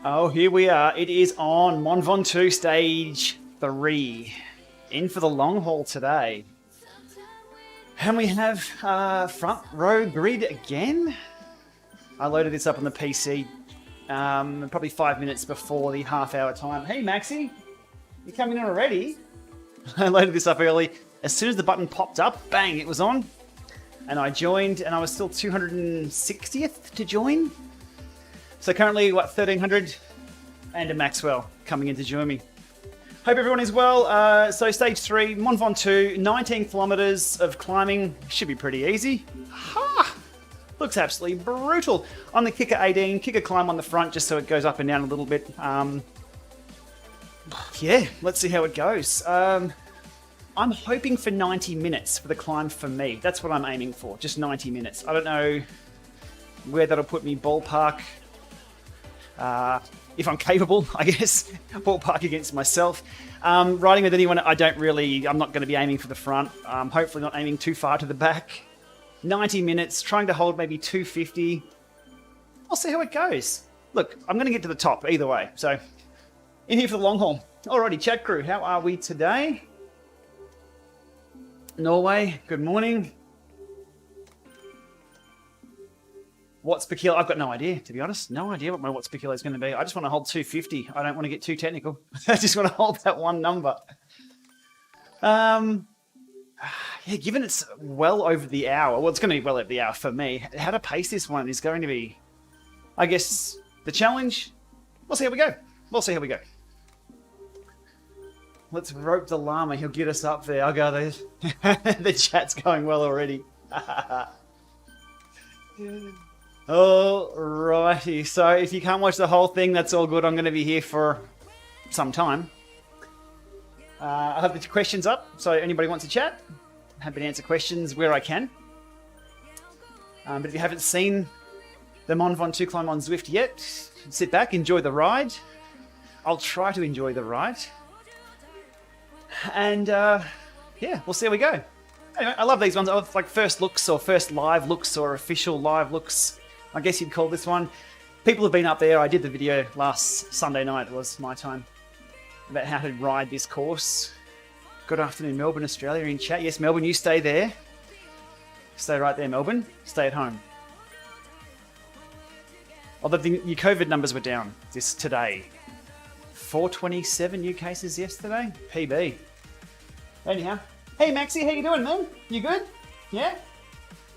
Oh, here we are. It is on Mont Ventoux stage 3. In for the long haul today. And we have front row grid again. I loaded this up on the PC probably 5 minutes before the half-hour time. Hey, Maxi, you coming in already? I loaded this up early. As soon as the button popped up, bang, it was on. And I joined, and I was still 260th to join. So currently, 1,300 and a Maxwell coming in to join me. Hope everyone is well. So stage 3, Mont Ventoux, 19 kilometers of climbing. Should be pretty easy. Ha! Looks absolutely brutal. On the kicker 18, kicker climb on the front just so it goes up and down a little bit. Yeah, let's see how it goes. I'm hoping for 90 minutes for the climb for me. That's what I'm aiming for, just 90 minutes. I don't know where that'll put me ballpark. If I'm capable, I guess, ballpark against myself. Riding with anyone, I'm not going to be aiming for the front. Hopefully not aiming too far to the back. 90 minutes, trying to hold maybe 250. I'll see how it goes. Look, I'm going to get to the top either way. So, in here for the long haul. Alrighty, chat crew, how are we today? Norway, good morning. Watts per kilo, I've got no idea, to be honest. No idea what my watts per kilo is going to be. I just want to hold 250. I don't want to get too technical. I just want to hold that one number. Yeah, given it's well over the hour, well, it's going to be well over the hour for me. How to pace this one is going to be, I guess, the challenge. We'll see how we go. We'll see how we go. Let's rope the Lama. He'll get us up there. I'll go there. The chat's going well already. Alrighty, so if you can't watch the whole thing, that's all good. I'm going to be here for some time. I have the questions up, so anybody wants to chat, I'm happy to answer questions where I can. But if you haven't seen the Mont Ventoux climb on Zwift yet, sit back, enjoy the ride. I'll try to enjoy the ride. And yeah, we'll see how we go. Anyway, I love these ones. I love like first looks or first live looks or official live looks. I guess you'd call this one. People have been up there. I did the video last Sunday night, it was my time, about how to ride this course. Good afternoon, Melbourne, Australia in chat. Yes, Melbourne, you stay there. Stay right there, Melbourne. Stay at home. Although your COVID numbers were down today. 427 new cases yesterday. PB. Anyhow. Hey, Maxie, how you doing, man? You good? Yeah?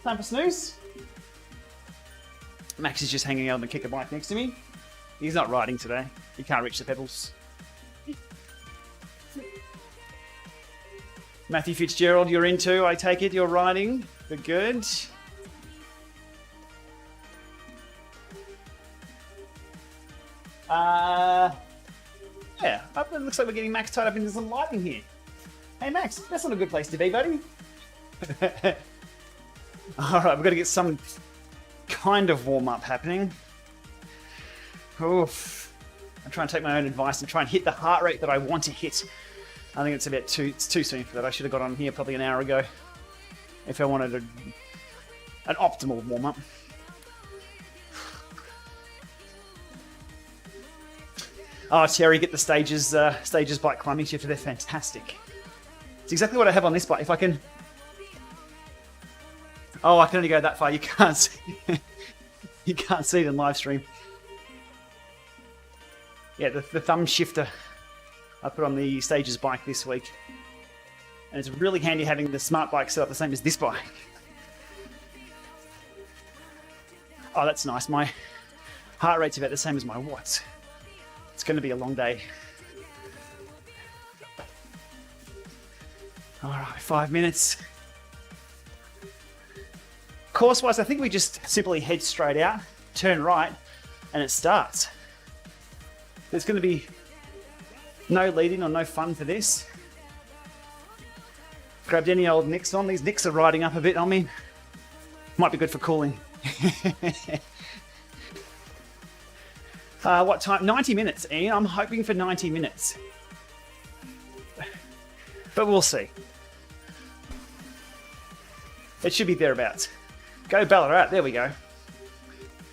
Time for snooze? Max is just hanging out on the kicker bike next to me. He's not riding today. He can't reach the pedals. Matthew Fitzgerald, you're into, I take it, you're riding. Good. Yeah, it looks like we're getting Max tied up into some lighting here. Hey Max, that's not a good place to be, buddy. Alright, we've got to get some kind of warm-up happening. Oof. I'm trying to take my own advice and try and hit the heart rate that I want to hit. I think it's too soon for that. I should have got on here probably an hour ago if I wanted an optimal warm-up. Oh, Terry, get the stages bike climbing shifter. They're fantastic. It's exactly what I have on this bike. If I can... Oh, I can only go that far. You can't see. You can't see it in live stream. Yeah, the thumb shifter I put on the stages bike this week. And it's really handy having the smart bike set up the same as this bike. Oh, that's nice. My heart rate's about the same as my watts. It's going to be a long day. All right, 5 minutes. Course-wise, I think we just simply head straight out, turn right, and it starts. There's going to be no lead-in or no fun for this. Grabbed any old nicks on. These nicks are riding up a bit on me. Might be good for cooling. What time? 90 minutes, Ian. I'm hoping for 90 minutes. But we'll see. It should be thereabouts. Go Ballarat. There we go.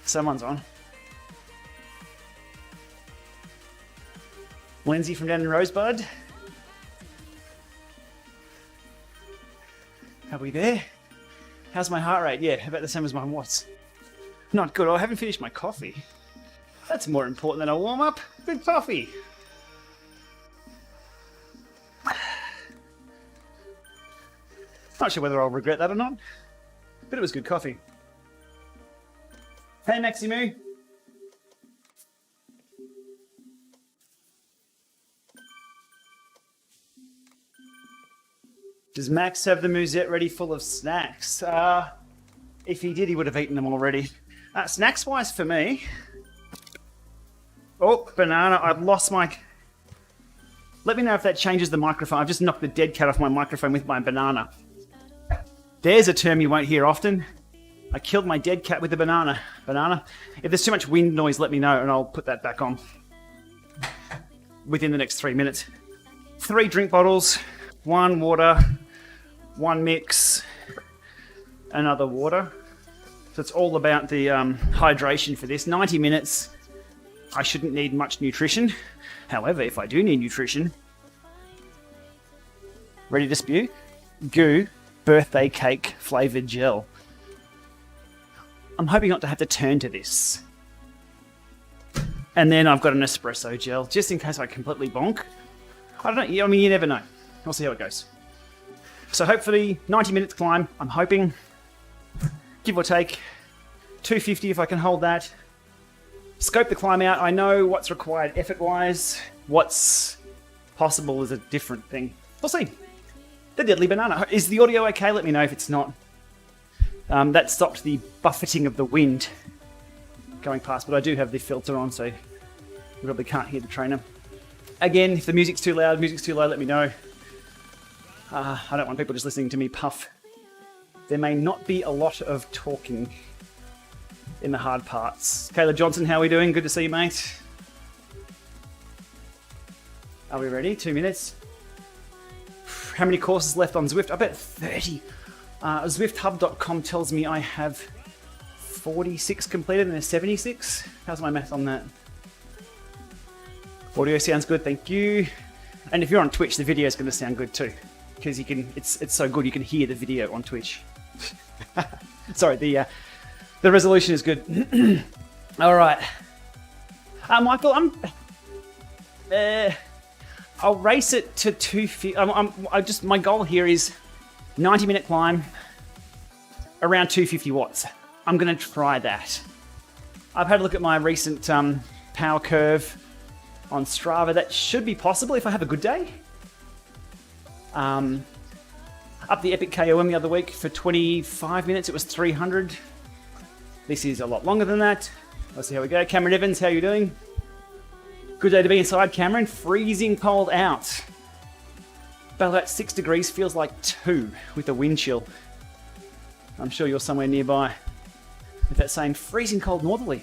Someone's on. Lindsay from down in Rosebud. Are we there? How's my heart rate? Yeah, about the same as mine was. Not good. Oh, I haven't finished my coffee. That's more important than a warm-up. Good coffee. Not sure whether I'll regret that or not, but it was good coffee. Hey, Maximu. Does Max have the musette ready full of snacks? If he did, he would have eaten them already. Snacks-wise for me... Oh, banana. I've lost my... Let me know if that changes the microphone. I've just knocked the dead cat off my microphone with my banana. There's a term you won't hear often. I killed my dead cat with a banana. Banana. If there's too much wind noise, let me know and I'll put that back on. Within the next 3 minutes. 3 drink bottles, 1 water, 1 mix, another water. So it's all about the hydration for this. 90 minutes. I shouldn't need much nutrition. However, if I do need nutrition, ready to spew? Goo birthday cake flavoured gel. I'm hoping not to have to turn to this. And then I've got an espresso gel, just in case I completely bonk. I don't know, I mean, you never know. We'll see how it goes. So hopefully, 90 minutes climb, I'm hoping, give or take, 250 if I can hold that. Scope the climb out. I know what's required effort-wise. What's possible is a different thing. We'll see. The deadly banana. Is the audio okay? Let me know if it's not. That stopped the buffeting of the wind going past, but I do have the filter on, so you probably can't hear the trainer. Again, if the music's too loud, let me know. I don't want people just listening to me puff. There may not be a lot of talking in the hard parts. Kayla Johnson, how are we doing? Good to see you, mate. Are we ready? 2 minutes. How many courses left on Zwift? I bet 30. ZwiftHub.com tells me I have 46 completed and there's 76. How's my math on that? Audio sounds good, thank you. And if you're on Twitch, the video is going to sound good too, because you can. It's so good you can hear the video on Twitch. Sorry, the resolution is good. All right, Michael, I'll race it to 250. My goal here is 90-minute climb, around 250 watts. I'm going to try that. I've had a look at my recent power curve on Strava. That should be possible if I have a good day. Up the Epic KOM the other week for 25 minutes, it was 300. This is a lot longer than that. Let's see how we go. Cameron Evans, how are you doing? Good day to be inside, Cameron. Freezing cold out. About 6 degrees, feels like 2 with a wind chill. I'm sure you're somewhere nearby with that same freezing cold northerly.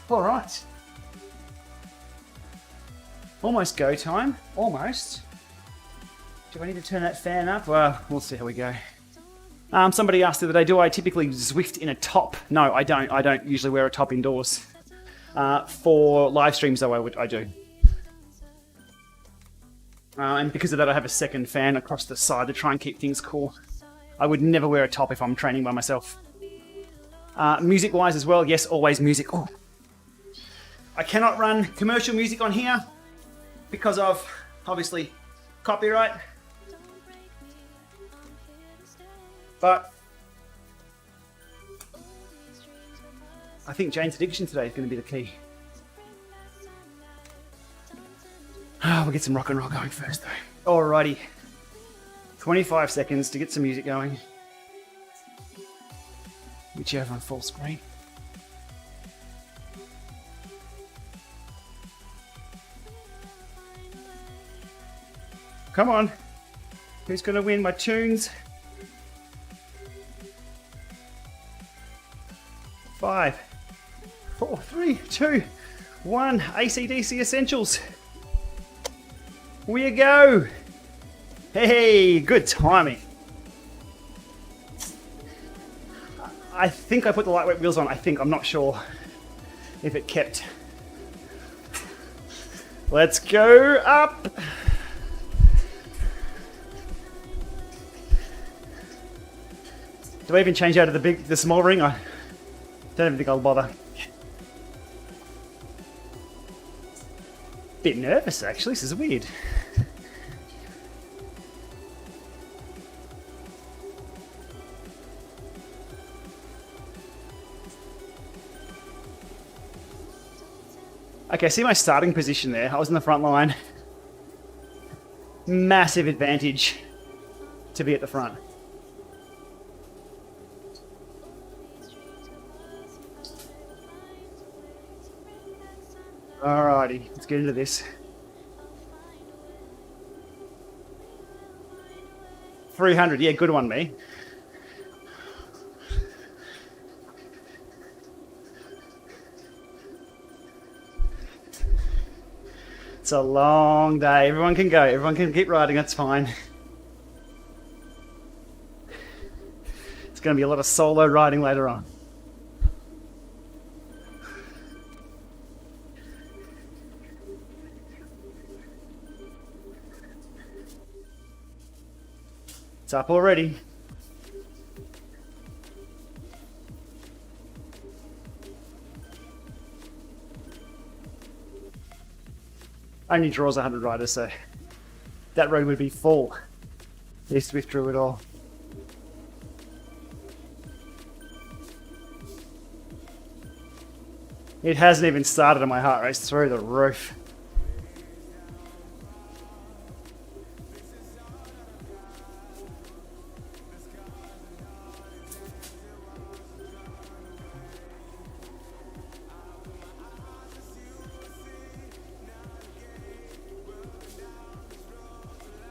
All right. Almost go time. Almost. Do I need to turn that fan up? Well, we'll see how we go. Somebody asked the other day, do I typically Zwift in a top? No, I don't. I don't usually wear a top indoors. For live streams, though, I do. And because of that, I have a second fan across the side to try and keep things cool. I would never wear a top if I'm training by myself. Music-wise as well, yes, always music. Oh. I cannot run commercial music on here because of, obviously, copyright. But I think Jane's addiction today is going to be the key. We'll get some rock and roll going first though. Alrighty. 25 seconds to get some music going. Which you have on full screen. Come on. Who's going to win my tunes? 5, 4, 3, 2, 1. AC/DC Essentials. We go. Hey, good timing. I think I put the lightweight wheels on. I'm not sure if it kept. Let's go up. Do I even change out of the small ring? I don't even think I'll bother. Bit nervous actually, this is weird. Okay, see my starting position there. I was in the front line. Massive advantage to be at the front. Alrighty, let's get into this. 300, yeah, good one, me. It's a long day. Everyone can go. Everyone can keep riding. That's fine. It's going to be a lot of solo riding later on. It's up already. Only draws 100 riders, so that road would be full if Zwift drew it all. It hasn't even started and my heart rate's through the roof.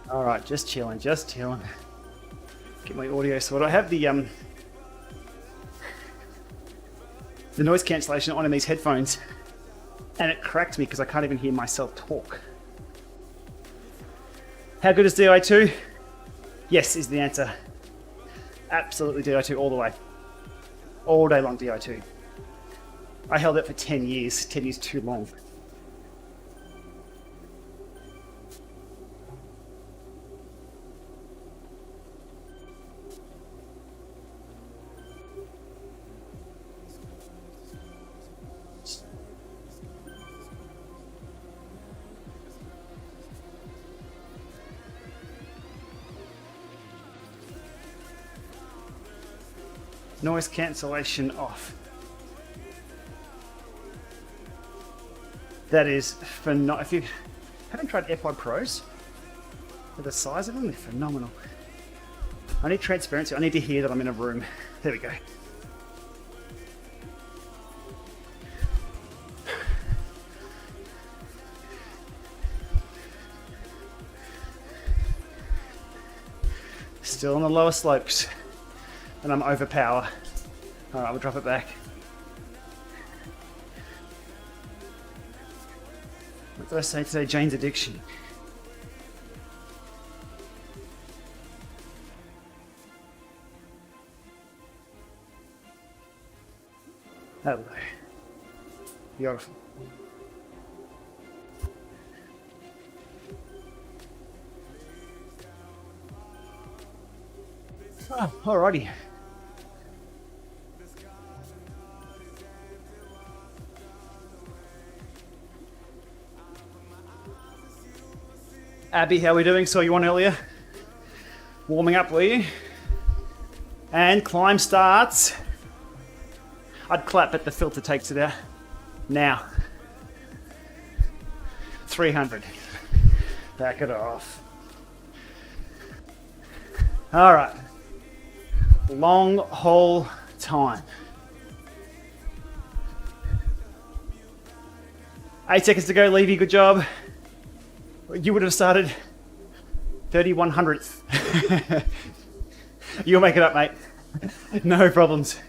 Alright, just chilling, just chilling. Get my audio sorted. I have the noise cancellation on in these headphones, and it cracked me because I can't even hear myself talk. How good is DI2? Yes is the answer. Absolutely DI2 all the way. All day long DI2. I held it for 10 years. 10 years too long. Noise cancellation off. That is phenomenal. If you haven't tried AirPod Pros, for the size of them, they're phenomenal. I need transparency. I need to hear that I'm in a room. There we go. Still on the lower slopes. And I'm overpower. Alright, we'll drop it back. What did I say today? Jane's addiction. Hello. Beautiful. Oh, alrighty. Abby, how are we doing? Saw you on earlier. Warming up, were you? And climb starts. I'd clap, but the filter takes it out. Now. 300. Back it off. All right. Long haul time. 8 seconds to go, Levy. Good job. You would have started 3100th. You'll make it up, mate. No problems.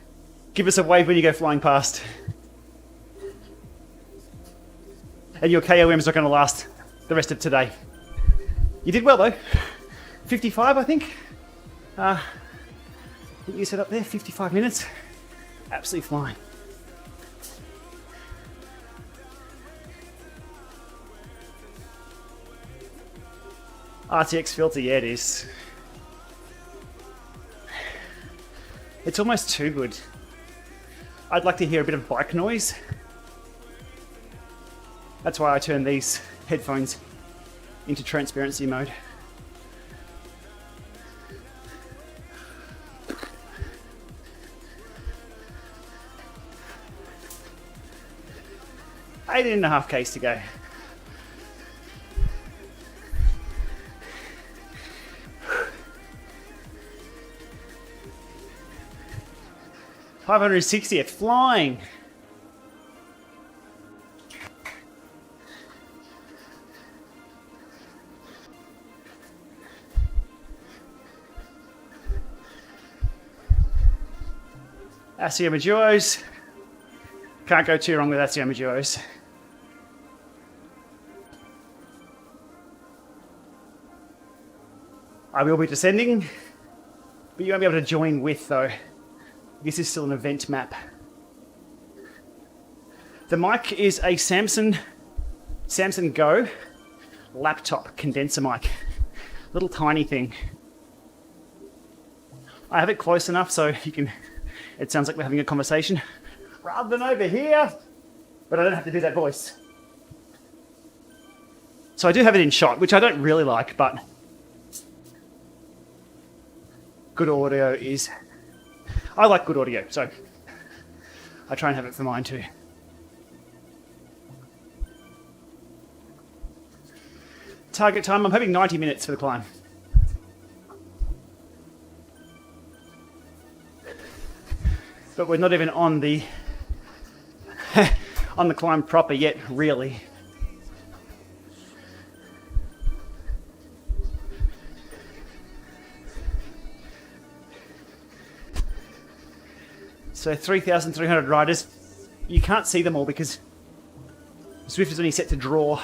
Give us a wave when you go flying past. And your KOM's not going to last the rest of today. You did well though. 55, I think. What you set up there, 55 minutes. Absolutely fine. RTX filter, yeah, it is. It's almost too good. I'd like to hear a bit of bike noise. That's why I turn these headphones into transparency mode. Eight and a half Ks to go. $560th, flying. Asioma Duos. Can't go too wrong with Asioma Duos. I will be descending, but you won't be able to join with though. This is still an event map. The mic is a Samsung Go laptop condenser mic. Little tiny thing. I have it close enough so you can, it sounds like we're having a conversation rather than over here, but I don't have to do that voice. So I do have it in shot, which I don't really like, but good audio is, I like good audio, so I try and have it for mine too. Target time, I'm hoping 90 minutes for the climb. But we're not even on the on the climb proper yet, really. So 3,300 riders. You can't see them all because Zwift is only set to draw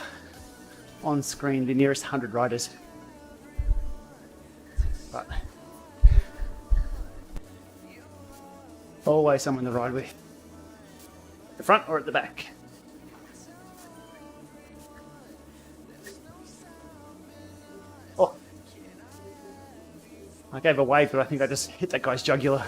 on screen the nearest 100 riders. But always someone to ride with. The front or at the back. Oh. I gave a wave, but I think I just hit that guy's jugular.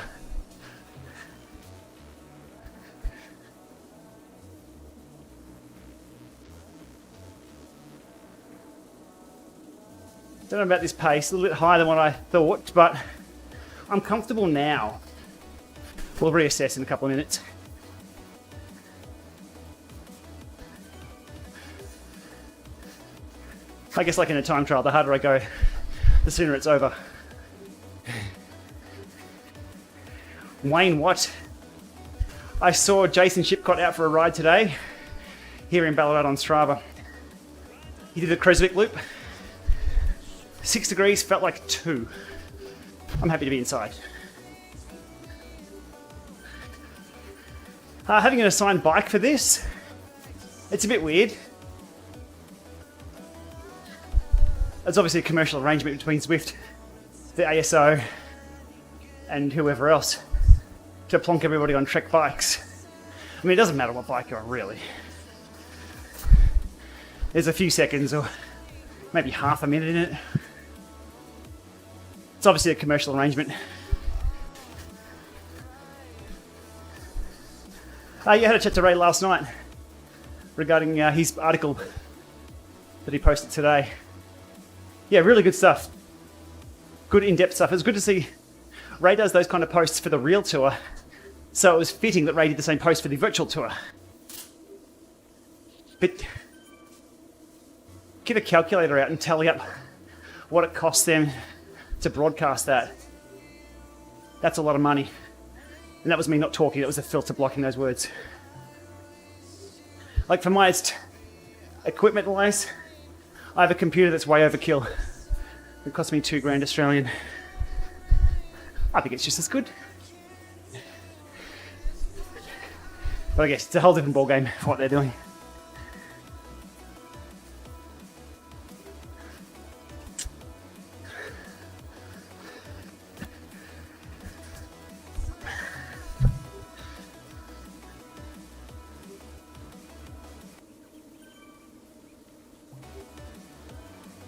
Don't know about this pace, a little bit higher than what I thought, but I'm comfortable now. We'll reassess in a couple of minutes. I guess like in a time trial, the harder I go, the sooner it's over. Wayne Watt. I saw Jason Shipcott out for a ride today, here in Ballarat on Strava. He did the Creswick loop. 6 degrees, felt like 2. I'm happy to be inside. Having an assigned bike for this, it's a bit weird. There's obviously a commercial arrangement between Zwift, the ASO, and whoever else to plonk everybody on Trek bikes. I mean, it doesn't matter what bike you're on, really. There's a few seconds or maybe half a minute in it. It's obviously a commercial arrangement. You had a chat to Ray last night regarding his article that he posted today. Yeah, really good stuff. Good in-depth stuff. It was good to see Ray does those kind of posts for the real tour, so it was fitting that Ray did the same post for the virtual tour. But get a calculator out and tally up what it costs them to broadcast that. That's a lot of money. And that was me not talking, that was the filter blocking those words. Like for my equipment wise, I have a computer that's way overkill. It cost me $2,000 Australian. I think it's just as good. But I guess it's a whole different ballgame for what they're doing.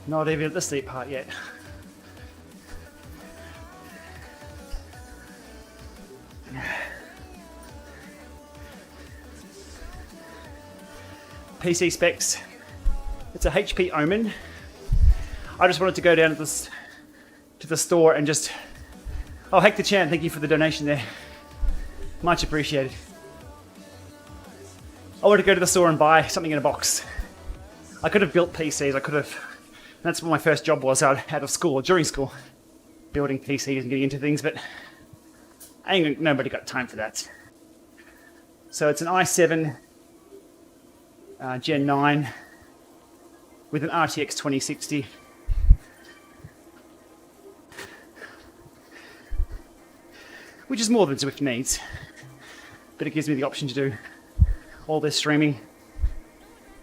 Not even at the steep part yet. PC specs. It's a HP Omen. I just wanted to go down to the store and just... Oh, Hector Chan, thank you for the donation there. Much appreciated. I wanted to go to the store and buy something in a box. I could have built PCs, I could have... That's what my first job was out of school, during school. Building PCs and getting into things, but nobody got time for that. So it's an i7 Gen 9 with an RTX 2060. Which is more than Zwift needs, but it gives me the option to do all this streaming.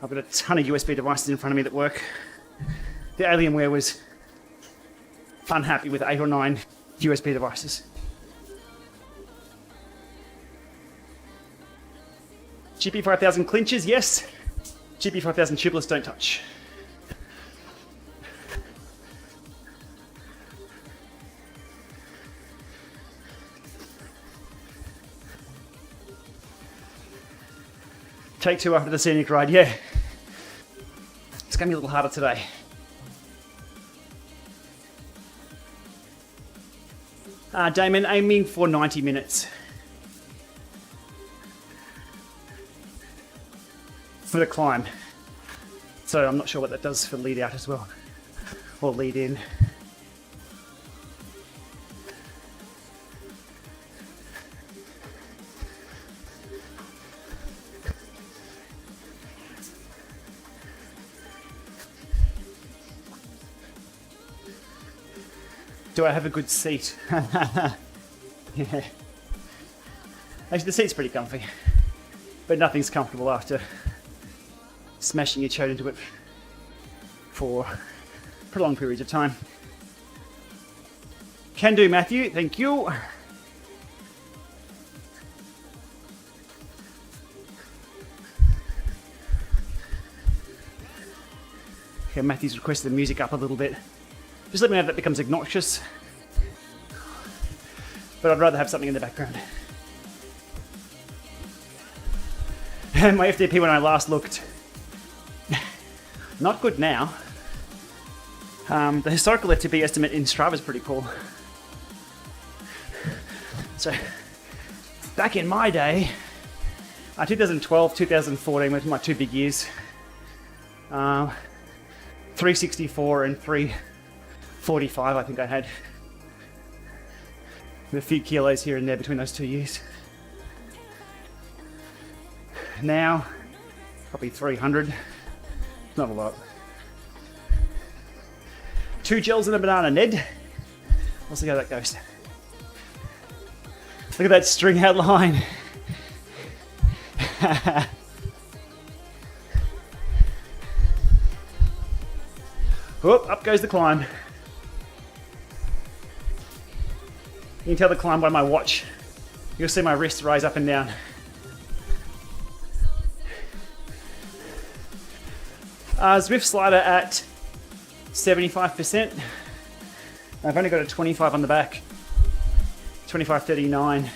I've got a ton of USB devices in front of me that work. The Alienware was unhappy with 8 or 9 USB devices. GP5000 clinches, yes. GP5000 tubeless don't touch. Take 2 after the scenic ride, yeah. It's going to be a little harder today. Damon, aiming for 90 minutes. For the climb. So I'm not sure what that does for lead out as well. Or lead in. Do I have a good seat? Yeah. Actually, the seat's pretty comfy, but nothing's comfortable after smashing your chode into it for prolonged periods of time. Can do, Matthew. Thank you. Okay, Matthew's requested the music up a little bit. Just let me know if that becomes obnoxious. But I'd rather have something in the background. And my FTP when I last looked, not good now. The historical FTP estimate in Strava is pretty cool. So, back in my day, 2012, 2014 were my 2 big years. 364 and 345 I think I had. With a few kilos here and there between those 2 years. Now, probably 300. Not a lot. 2 gels and a banana, Ned. We'll see how that goes. Look at that string out line. Whoop, up goes the climb. You can tell the climb by my watch. You'll see my wrist rise up and down. Zwift slider at 75%. I've only got a 25 on the back. 25.39.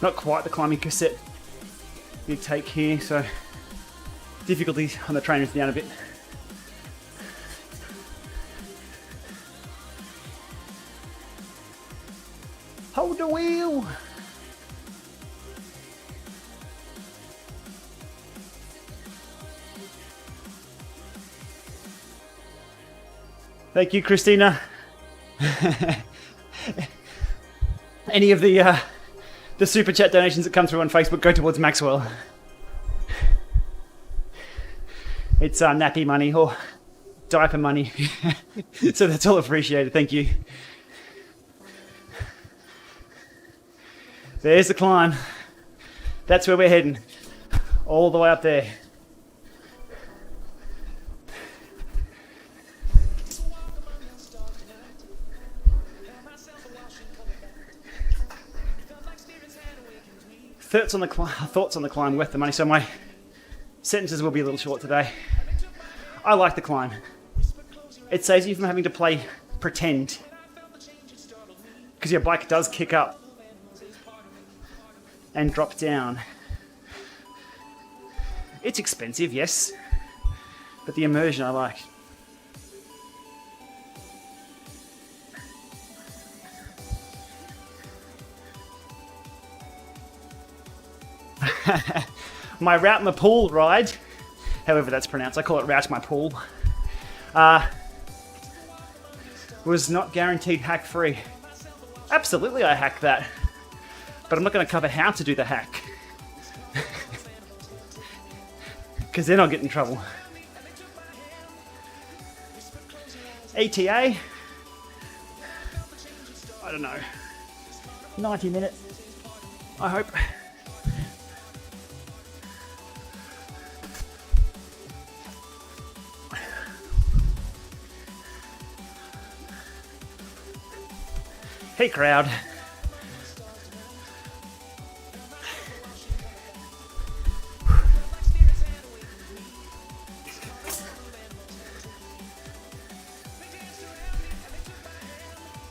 Not quite the climbing cassette you'd take here, so difficulty on the trainer is down a bit. Hold the wheel! Thank you, Christina. Any of the super chat donations that come through on Facebook go towards Maxwell. It's nappy money or diaper money. So that's all appreciated. Thank you. There's the climb. That's where we're heading. All the way up there. Thoughts on the climb worth the money. So my sentences will be a little short today. I like the climb. It saves you from having to play pretend. Because your bike does kick up and drop down. It's expensive, yes, but the immersion I like. My Route My Pool ride, however that's pronounced, I call it Route My Pool, was not guaranteed hack free. Absolutely I hacked that, but I'm not going to cover how to do the hack. Because then I'll get in trouble. ETA, I don't know, 90 minutes, I hope. Hey crowd.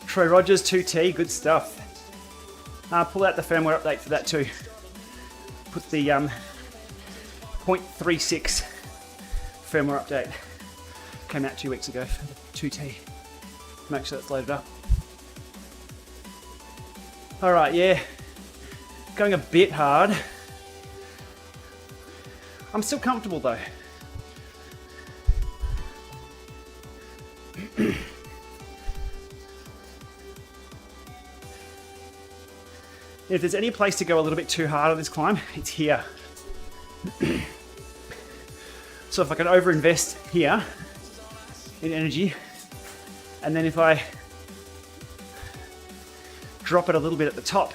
Troy Rogers 2T, good stuff. Pull out the firmware update for that too. Put the 0.36 firmware update. Came out 2 weeks ago for the 2T. Make sure that's loaded up. Alright, yeah. Going a bit hard. I'm still comfortable though. If there's any place to go a little bit too hard on this climb, it's here. So if I can overinvest here in energy, and then if I drop it a little bit at the top,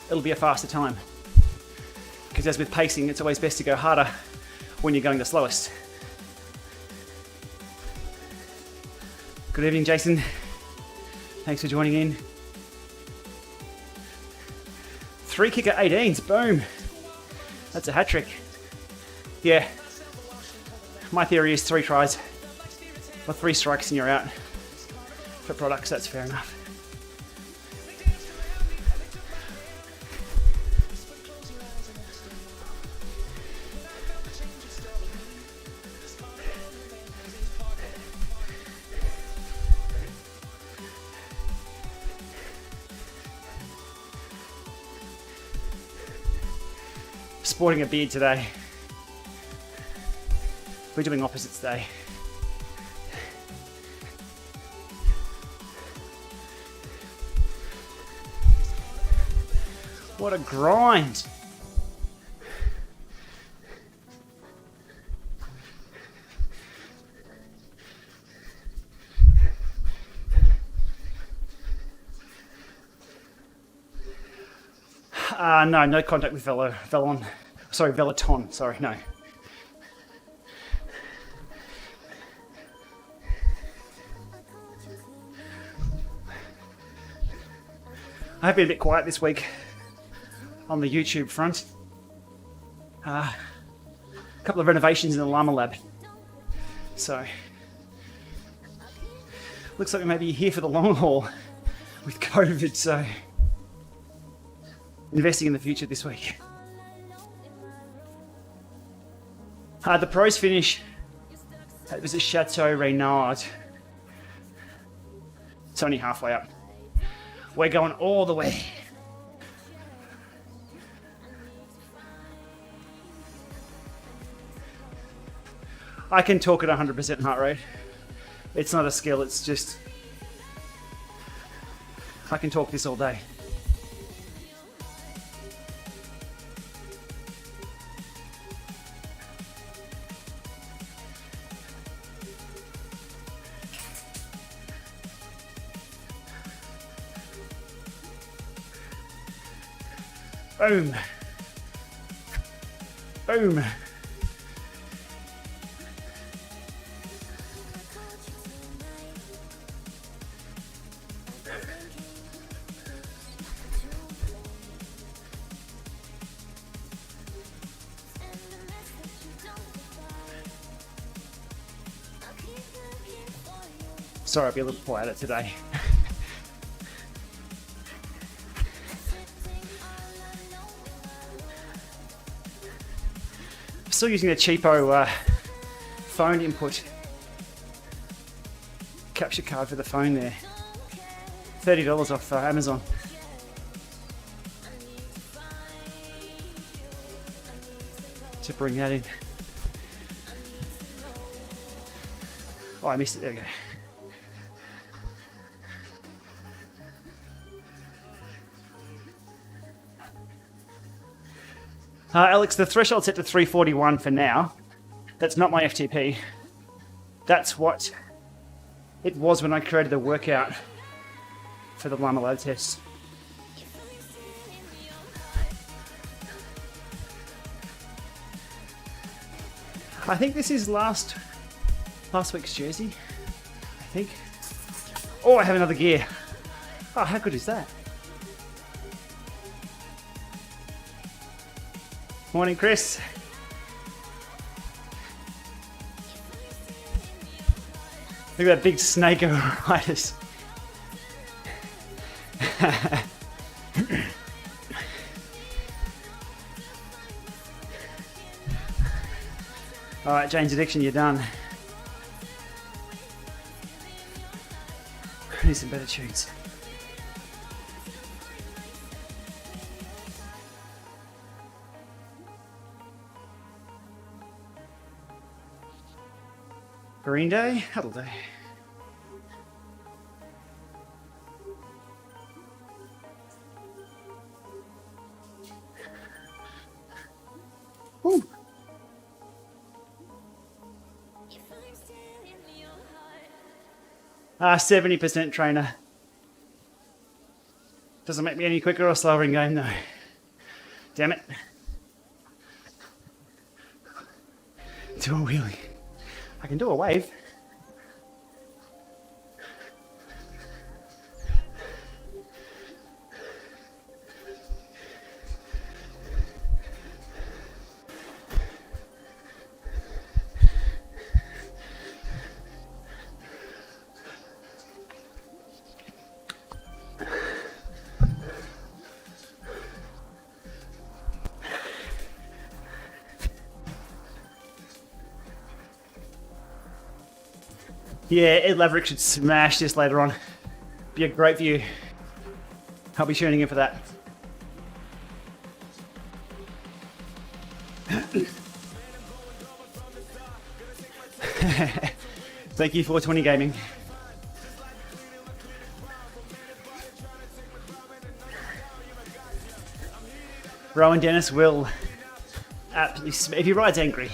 it'll be a faster time. Because as with pacing, it's always best to go harder when you're going the slowest. Good evening, Jason. Thanks for joining in. 3 kicker 18s, boom. That's a hat trick. Yeah, my theory is 3 tries or 3 strikes and you're out. For products, that's fair enough. Sporting a beard today. We're doing opposites today. What a grind. No contact with Veloton, no. I've been a bit quiet this week on the YouTube front. A couple of renovations in the Lama lab. So, looks like we may be here for the long haul with COVID, so investing in the future this week. The pros finish. It was at Chateau Reynard. It's only halfway up. We're going all the way. I can talk at 100% heart rate. It's not a skill, it's just I can talk this all day. Boom. Boom. Sorry, I'll be a little quieter today. Still using a cheapo phone input capture card for the phone there. $30 off Amazon. To bring that in. Oh, I missed it. There we go. Alex, the threshold's set to 341 for now. That's not my FTP. That's what it was when I created the workout for the Lama load test. I think this is last week's jersey. I think. Oh, I have another gear. Oh, how good is that? Morning, Chris. Look at that big snake over riders. All right, Jane's Addiction, you're done. I need some better tunes. Green Day, that'll do. Woo. 70% trainer. Doesn't make me any quicker or slower in game though. Damn it. Do a wheelie. I can do a wave. Yeah, Ed Laverick should smash this later on. Be a great view. I'll be tuning in for that. Thank you, 420 Gaming. Rowan Dennis will absolutely, if he rides angry,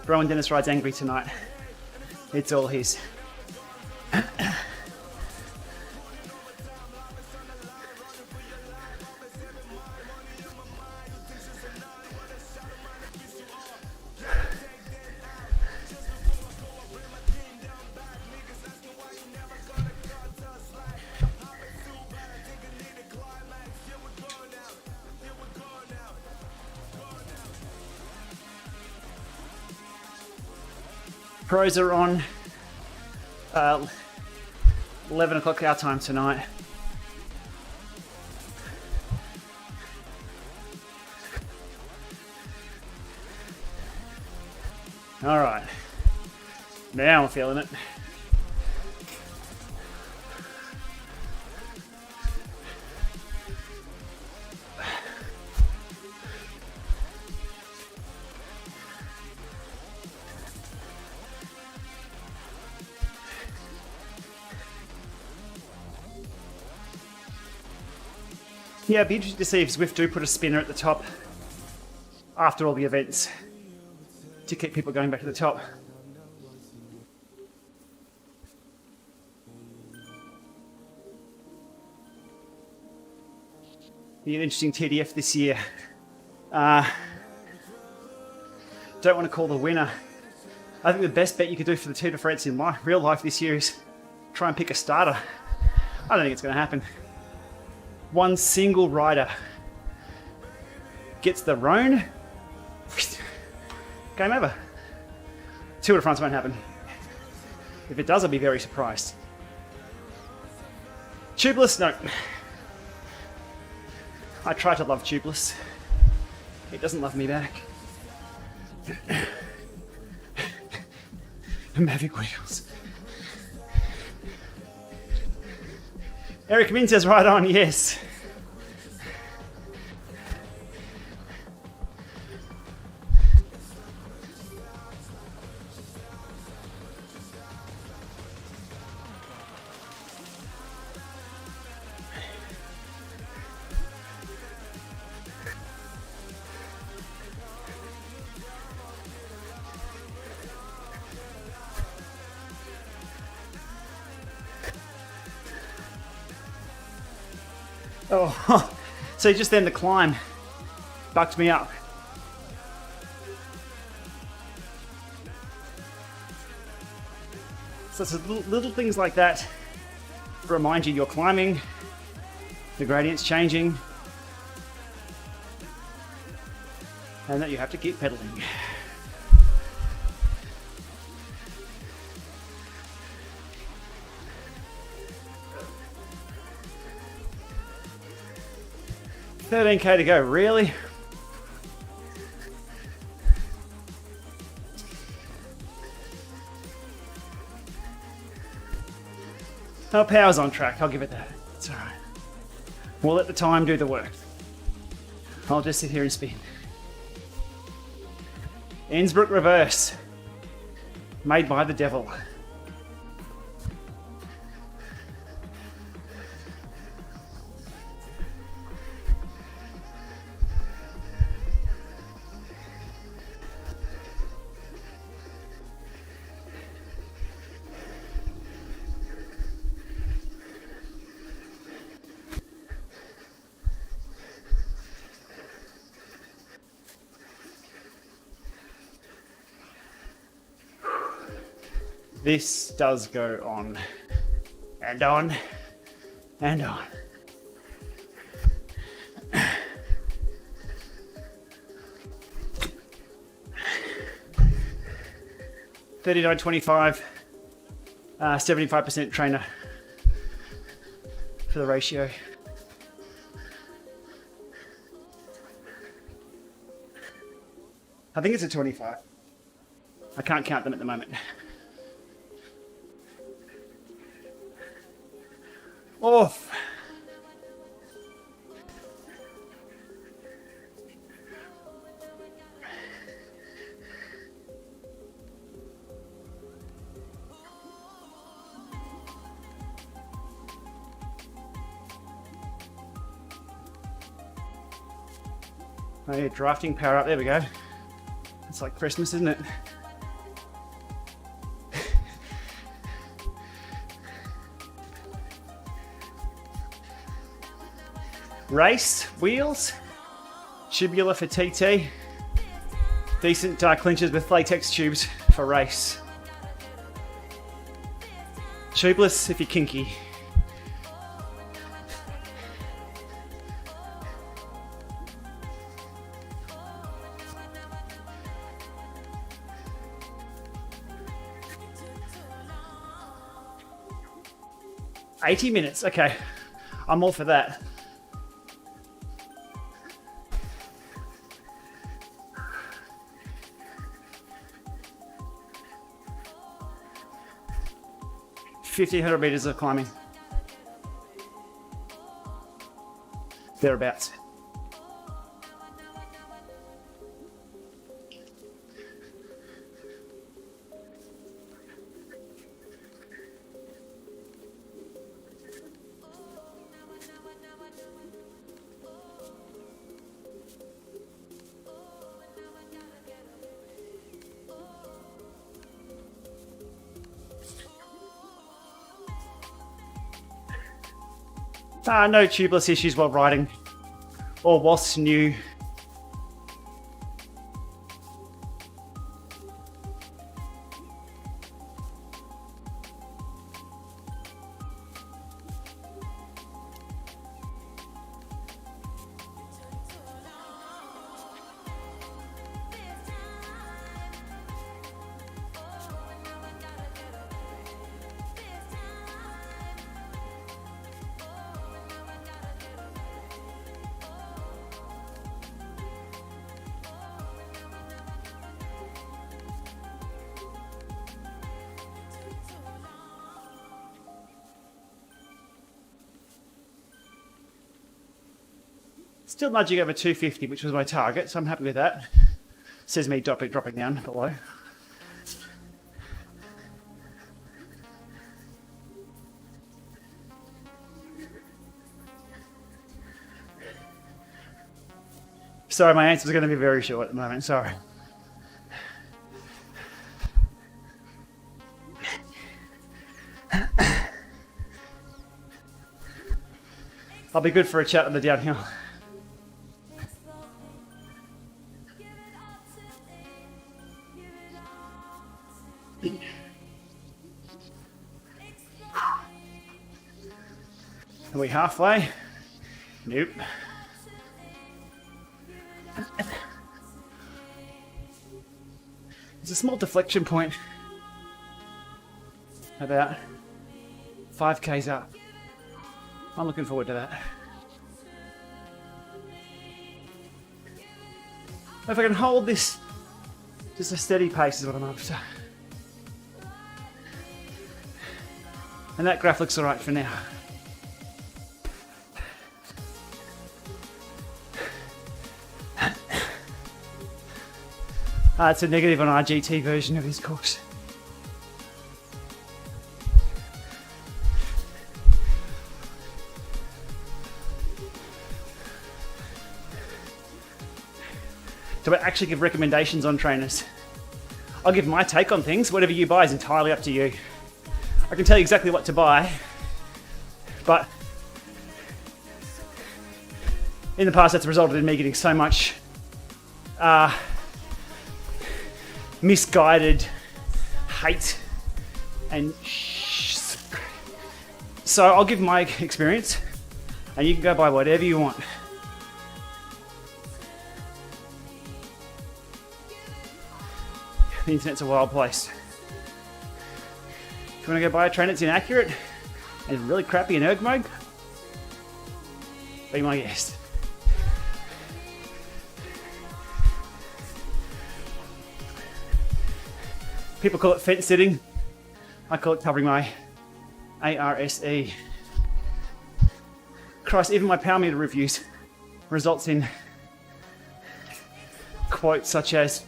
Rowan Dennis rides angry tonight. It's all his. Pros are on 11 o'clock our time tonight. All right, now I'm feeling it. Yeah, it'd be interesting to see if Zwift do put a spinner at the top after all the events to keep people going back to the top. Be an interesting TDF this year. Don't want to call the winner. I think the best bet you could do for the Tour de France in real life this year is try and pick a starter. I don't think it's going to happen. One single rider gets the Rhone, game over. Tour de France won't happen. If it does, I'll be very surprised. Tubeless, no. I try to love tubeless. It doesn't love me back. Mavic wheels. Eric Min says right on, yes. Oh, so just then the climb bucked me up. So it's little things like that remind you you're climbing, the gradient's changing, and that you have to keep pedaling. $13K to go, really? Oh, power's on track, I'll give it that. It's alright. We'll let the time do the work. I'll just sit here and spin. Innsbruck reverse. Made by the devil. This does go on and on and on. $39.25, 75% trainer for the ratio. I think it's a 25. I can't count them at the moment. Off. Oh yeah, drafting power up, there we go. It's like Christmas, isn't it? Race, wheels, tubular for TT, decent clinchers with latex tubes for race. Tubeless if you're kinky. $80 minutes, okay, I'm all for that. $1,500 meters of climbing. Thereabouts. No tubeless issues while riding or whilst new. Still nudging over 250, which was my target, so I'm happy with that. Says me dropping down below. Sorry, my answer is going to be very short at the moment, sorry. I'll be good for a chat on the downhill. Are we halfway? Nope. There's a small deflection point about 5k's up. I'm looking forward to that. If I can hold this, just a steady pace is what I'm after. And that graph looks alright for now. It's a negative on our GT version of this course. Do I actually give recommendations on trainers? I'll give my take on things. Whatever you buy is entirely up to you. I can tell you exactly what to buy, but in the past that's resulted in me getting so much misguided hate and so I'll give my experience and you can go buy whatever you want. The internet's a wild place. If you want to go buy a trainer that's inaccurate and really crappy in erg mode, be my guest. People call it fence sitting. I call it covering my ARSE. Christ, even my power meter reviews results in quotes such as,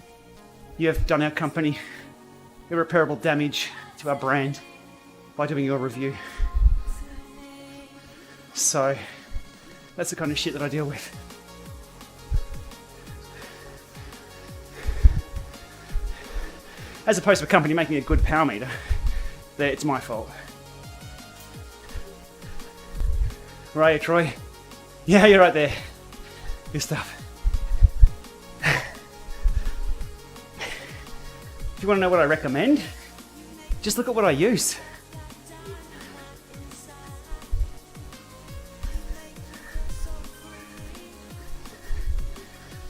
"You have done our company irreparable damage to our brand by doing your review." So that's the kind of shit that I deal with. As opposed to a company making a good power meter, that it's my fault. Right, Troy? Yeah, you're right there. Good stuff. If you want to know what I recommend, just look at what I use.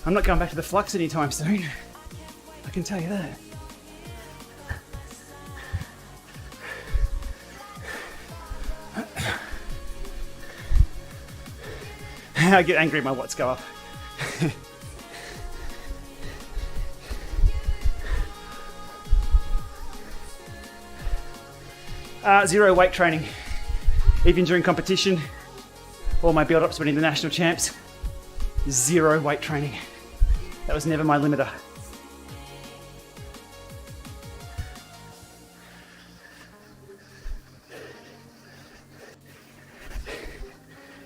I'm not going back to the flux anytime soon. I can tell you that. I get angry when my watts go up. Zero weight training, even during competition or my build-ups winning the national champs. Zero weight training. That was never my limiter.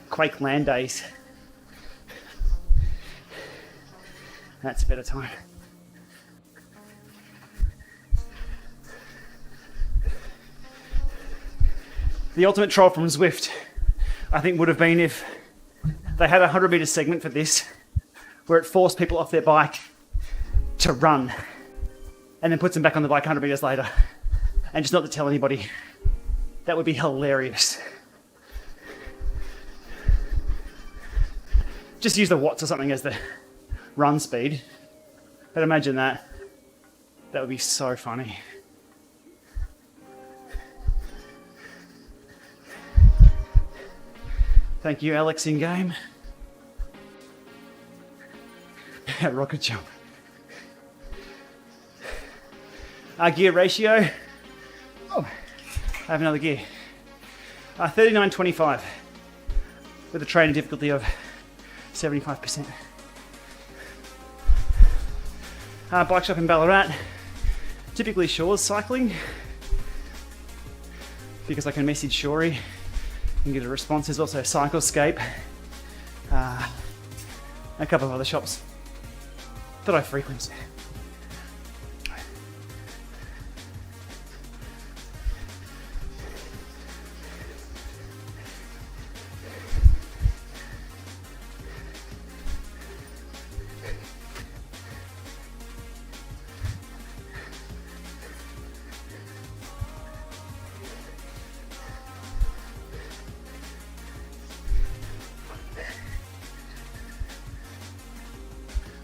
Quake land days. That's a better time. The ultimate troll from Zwift, I think, would have been if they had a 100-meter segment for this, where it forced people off their bike to run, and then puts them back on the bike 100 meters later, and just not to tell anybody. That would be hilarious. Just use the watts or something as the run speed. But imagine that. That would be so funny. Thank you, Alex, in game. Rocket jump. Our gear ratio. Oh, I have another gear. 39.25 with a training difficulty of 75%. Bike shop in Ballarat, typically Shores cycling, because I can message Shory and get a response. There's also Cyclescape, a couple of other shops that I frequent.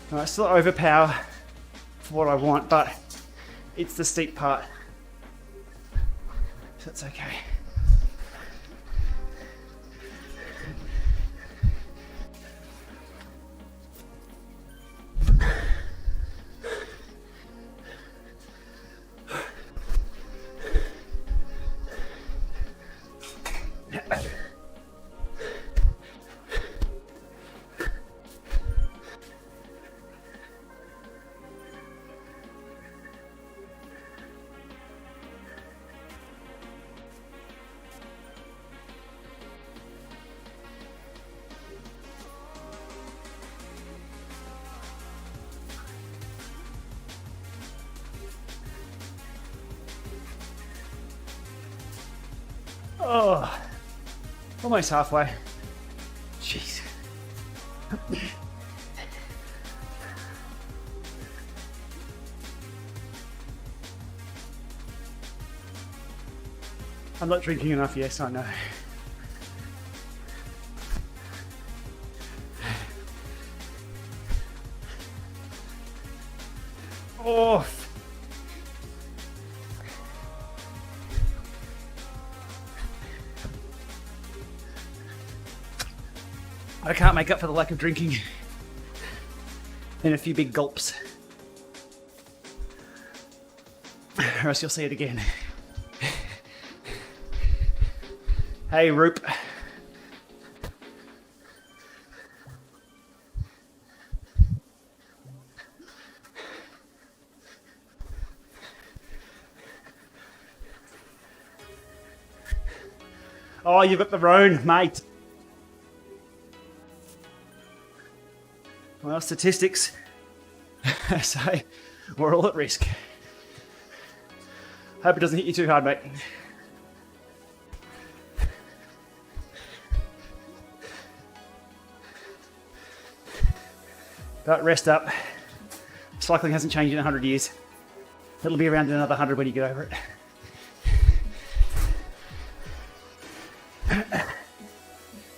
I still overpower for what I want, but it's the steep part, so that's okay. Oh, almost halfway. Jeez. I'm not drinking enough, yes, I know. Oh. I can't make up for the lack of drinking in a few big gulps, or else you'll see it again. Hey, Roop. Oh, you've got the roan, mate. Well, statistics say we're all at risk. Hope it doesn't hit you too hard, mate. But rest up. Cycling hasn't changed in 100 years. It'll be around in another 100 when you get over it.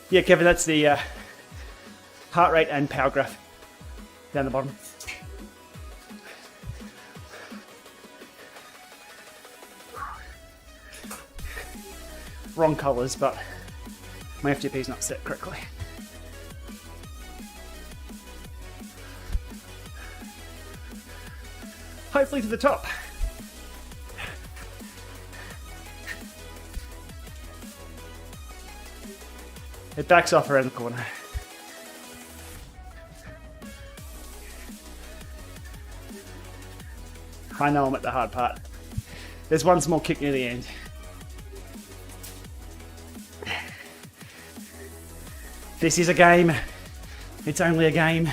Yeah, Kevin, that's the heart rate and power graph down the bottom. Wrong colours, but my FTP is not set correctly. Hopefully to the top. It backs off around the corner. I know I'm at the hard part. There's one small kick near the end. This is a game. It's only a game.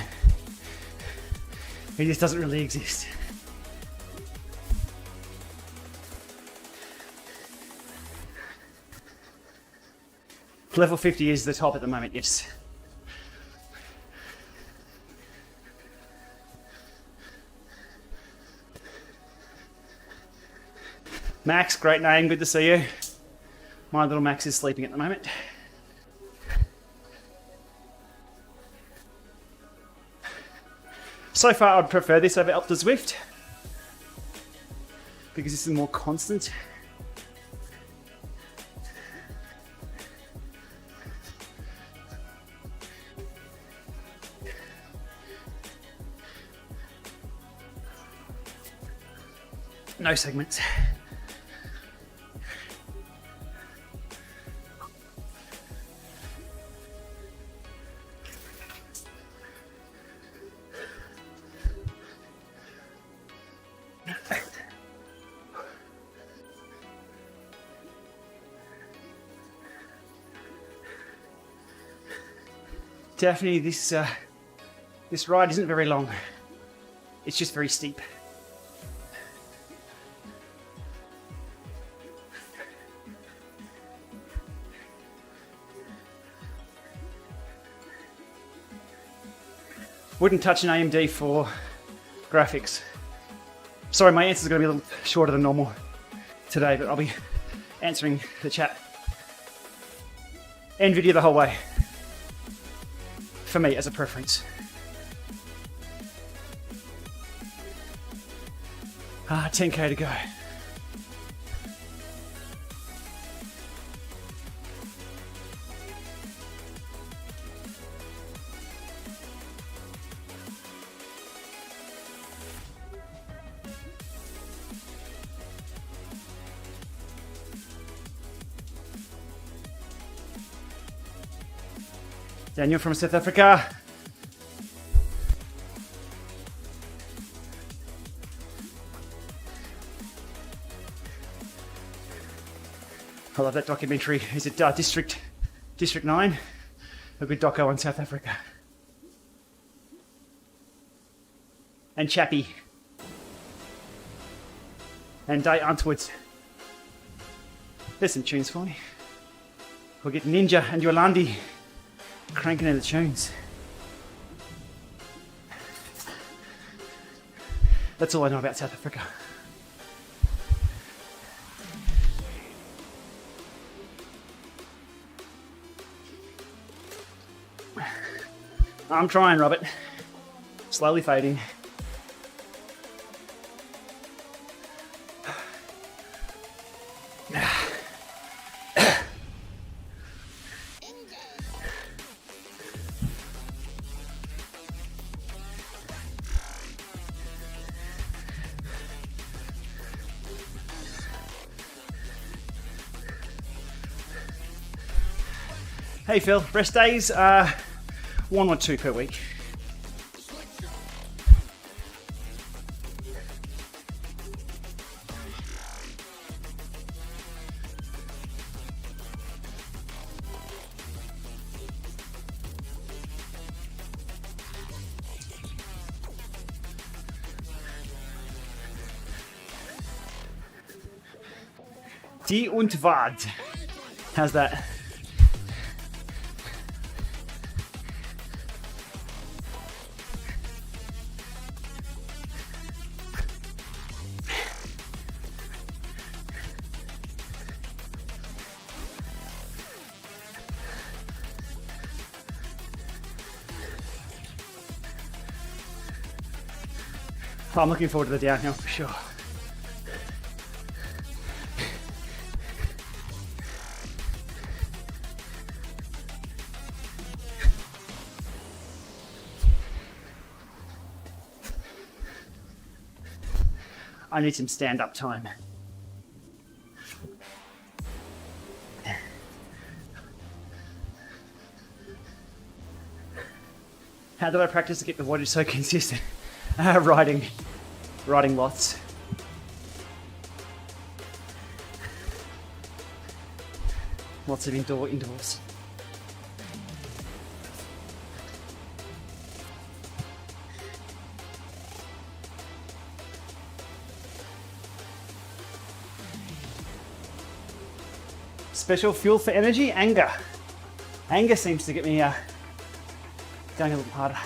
It just doesn't really exist. Level 50 is the top at the moment, yes. Max, great name, good to see you. My little Max is sleeping at the moment. So far I'd prefer this over Alpha Zwift because this is more constant. No segments. Daphne, this ride isn't very long. It's just very steep. Wouldn't touch an AMD for graphics. Sorry, my answers are going to be a little shorter than normal today, but I'll be answering the chat and video the whole way. For me, as a preference. 10k to go. Daniel from South Africa. I love that documentary. Is it District 9? A good doco on South Africa. And Chappie. And Day Antwoord. There's some tunes for me. We'll get Ninja and Yolandi cranking in the tunes. That's all I know about South Africa. I'm trying, Robert. Slowly fading. Hey Phil, rest days are 1 or 2 per week. Die und Wad. How's that? Oh, I'm looking forward to the downhill for sure. I need some stand-up time. How did I practice to get the wattage so consistent? Riding lots. Lots of indoor intervals. Special fuel for energy? Anger. Anger seems to get me going a little harder.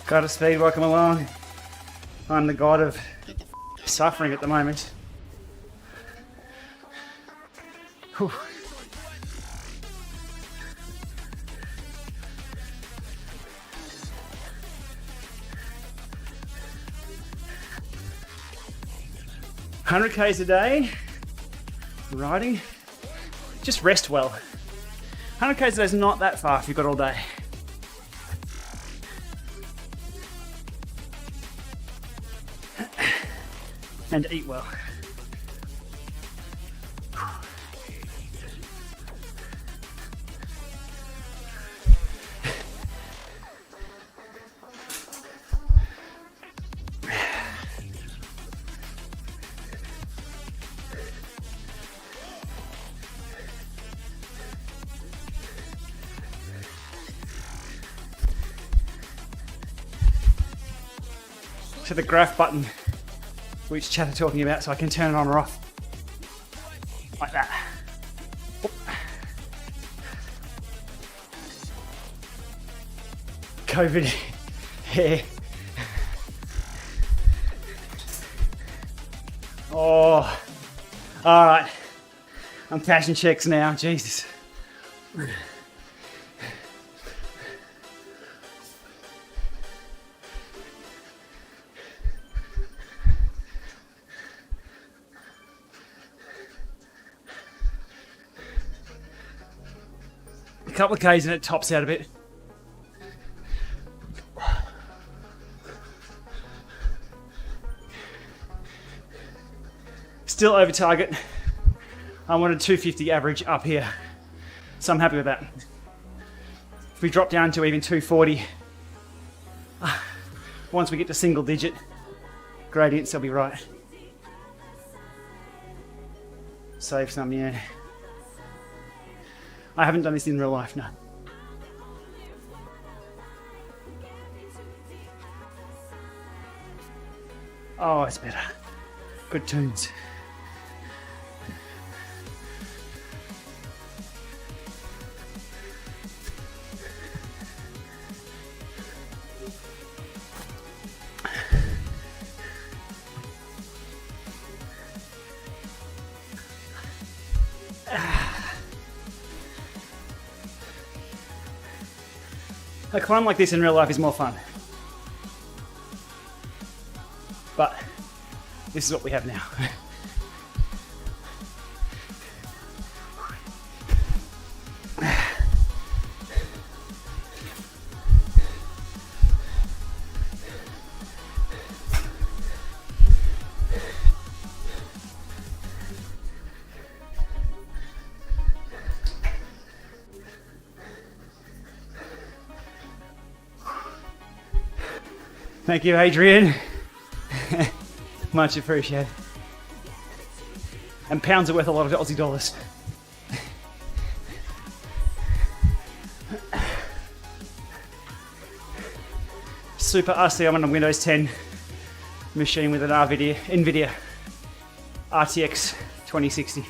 Gotta speed, welcome along. I'm the god of suffering at the moment. Whew. $100Ks a day, riding, just rest well. 100Ks a day is not that far if you've got all day. And eat well. to the graph button, which chat are talking about, so I can turn it on or off. Like that. COVID hair. Oh, all right. I'm cashing checks now, Jesus. A couple of Ks and it tops out a bit. Still over target. I wanted 250 average up here, so I'm happy with that. If we drop down to even 240, once we get to single digit gradients, they'll be right. Save some, yeah. I haven't done this in real life, no. Oh, it's better. Good tunes. A climb like this in real life is more fun. But this is what we have now. Thank you, Adrian. Much appreciated. And pounds are worth a lot of Aussie dollars. Super RC, I'm on a Windows 10 machine with an NVIDIA RTX 2060.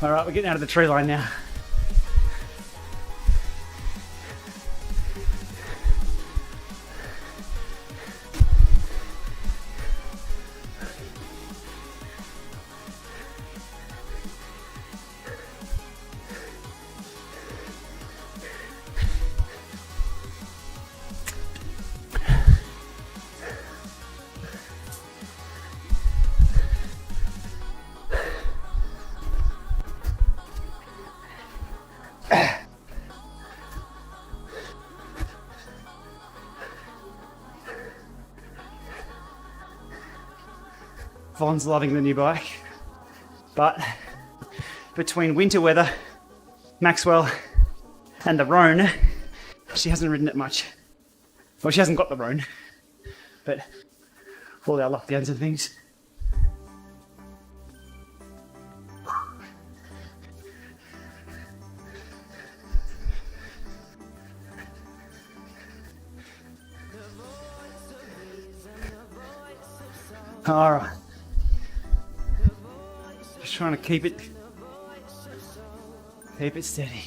All right, we're getting out of the tree line now. Von's loving the new bike, but between winter weather, Maxwell, and the Roan, she hasn't ridden it much. Well, she hasn't got the Roan, but all our lockdowns and things. All right. Just trying to keep it steady.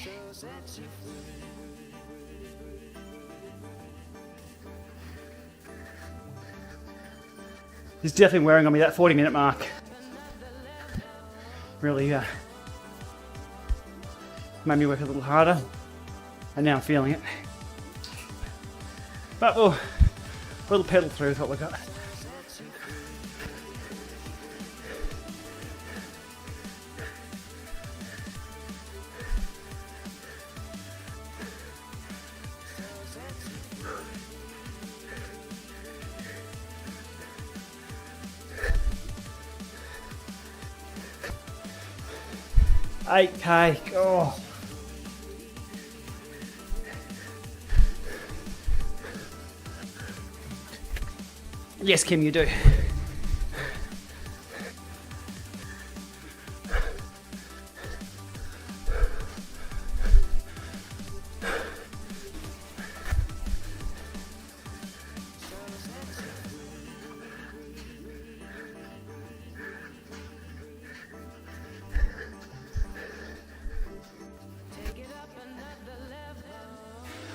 It's definitely wearing on me, that 40-minute mark. Really made me work a little harder, and now I'm feeling it. But we'll pedal through with what we've got. 8K. Oh. Yes, Kim, you do.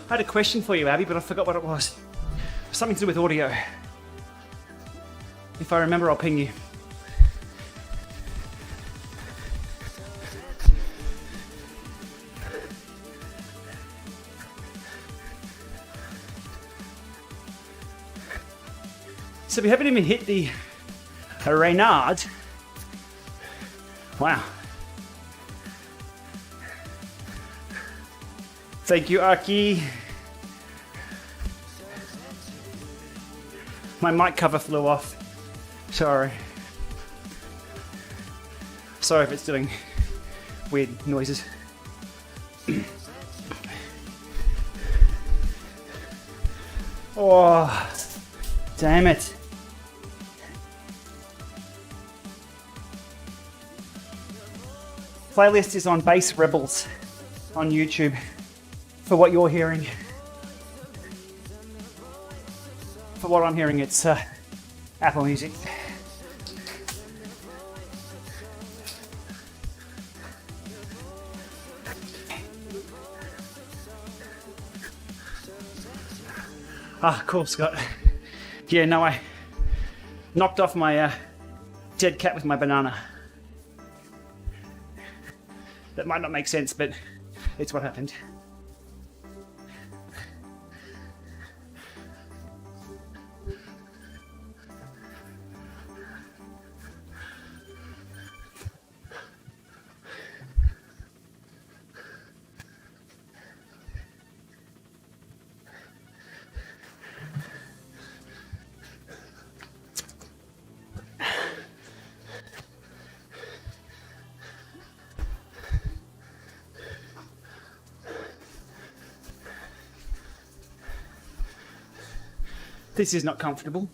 I had a question for you, Abby, but I forgot what it was. Something to do with audio. If I remember, I'll ping you. So we haven't even hit the Reynard. Wow. Thank you, Aki. My mic cover flew off. Sorry. Sorry if it's doing weird noises. Oh, damn it. Playlist is on Bass Rebels on YouTube for what you're hearing. For what I'm hearing, it's Apple Music. Ah, cool, Scott. Yeah, no, I knocked off my dead cat with my banana. That might not make sense, but it's what happened. This is not comfortable.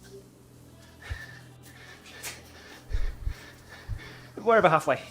We're over halfway.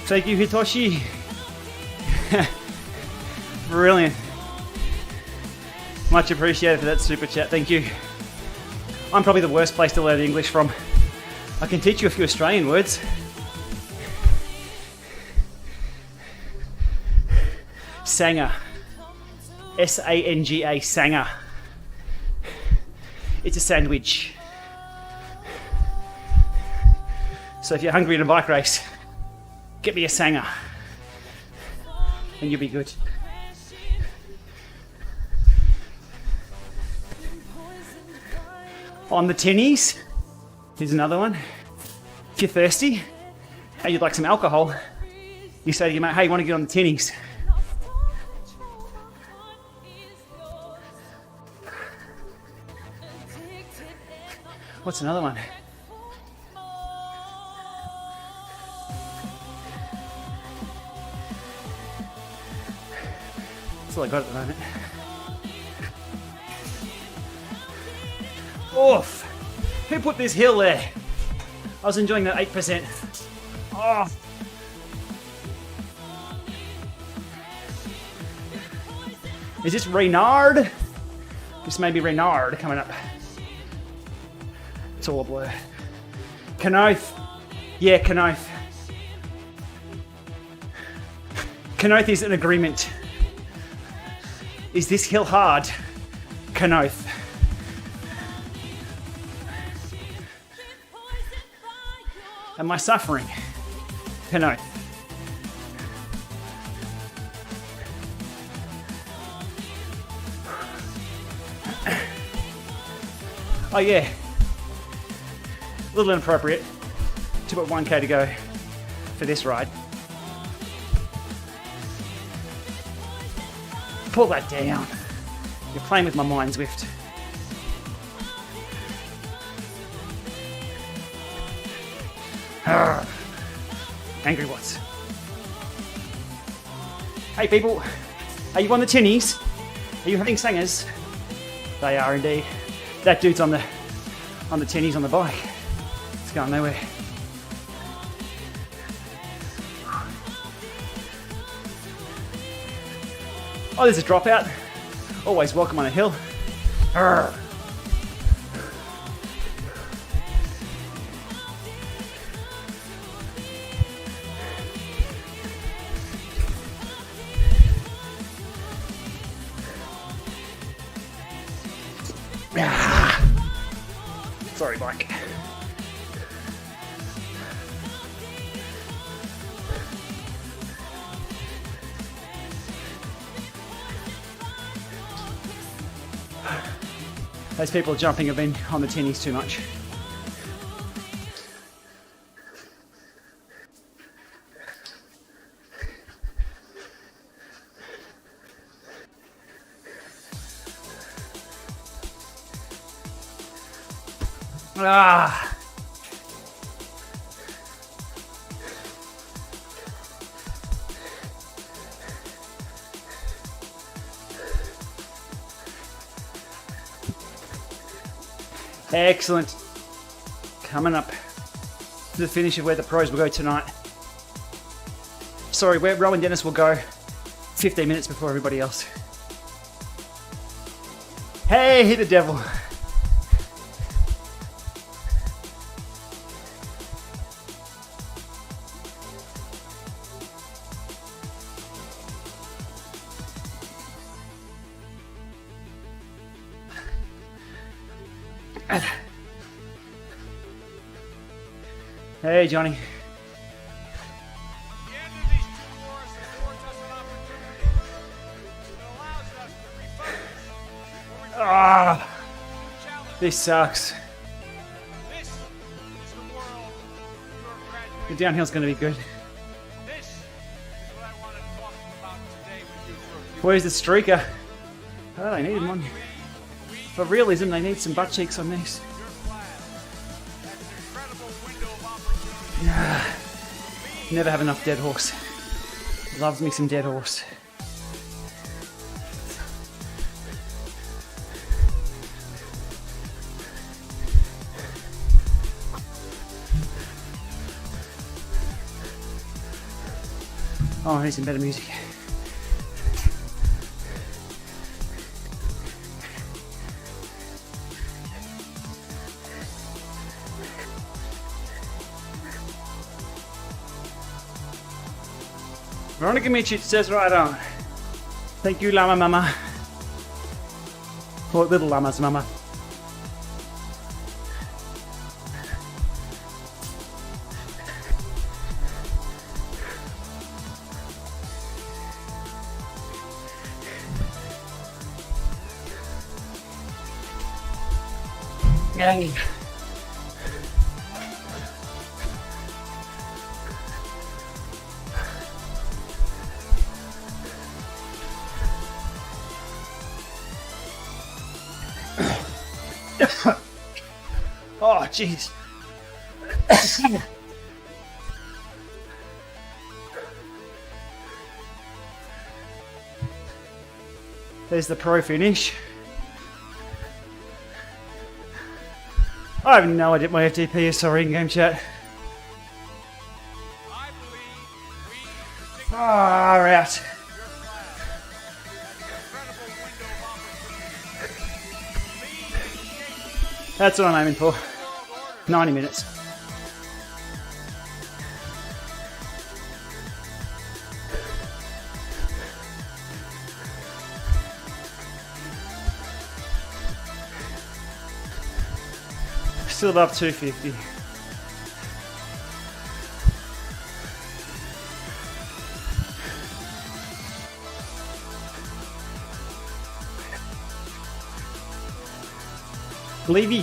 Thank you, Hitoshi. Brilliant. Much appreciated for that super chat. Thank you. I'm probably the worst place to learn English from. I can teach you a few Australian words. Sanga. S-A-N-G-A, Sanga. It's a sandwich. So if you're hungry in a bike race, get me a Sanga and you'll be good. On the tinnies, here's another one. If you're thirsty and you'd like some alcohol, you say to your mate, hey, you want to get on the tinnies? What's another one? That's all I got at the moment. Oof! Who put this hill there? I was enjoying that 8%. Oh! Is this Reynard? This may be Reynard coming up. It's all a blur. Kenoth. Yeah, Kenoth. Kenoth is in agreement. Is this hill hard? Kenoth. Am I suffering? Kenoth. Oh yeah. A little inappropriate. 2.1k to go for this ride. Pull that down. You're playing with my mind, Zwift. Angry Watts. Hey people, are you on the tinnies? Are you having singers? They are indeed. That dude's on the tinnies on the bike. It's going nowhere. Oh, there's a dropout. Always welcome on a hill. Arrgh. Sorry, bike. Those people jumping have been on the tinnies too much. Ah. Excellent. Coming up to the finish of where the pros will go tonight. Sorry, where Rowan Dennis will go 15 minutes before everybody else. Hey, the devil. Hey, Johnny. Ah, this sucks. The downhill's going to be good. Where's the streaker? Oh, they need one. For realism, they need some butt cheeks on this. Never have enough dead horse. Loves me some dead horse. Oh, I need some better music. Veronica Michich says right on. Thank you, Lama Mama. Or little Lama's Mama. Yay. Oh, jeez. There's the pro finish. I have no idea what my FTP is, sorry, in game chat. Far out. That's what I'm aiming for. 90 minutes. Still above 250. Levy.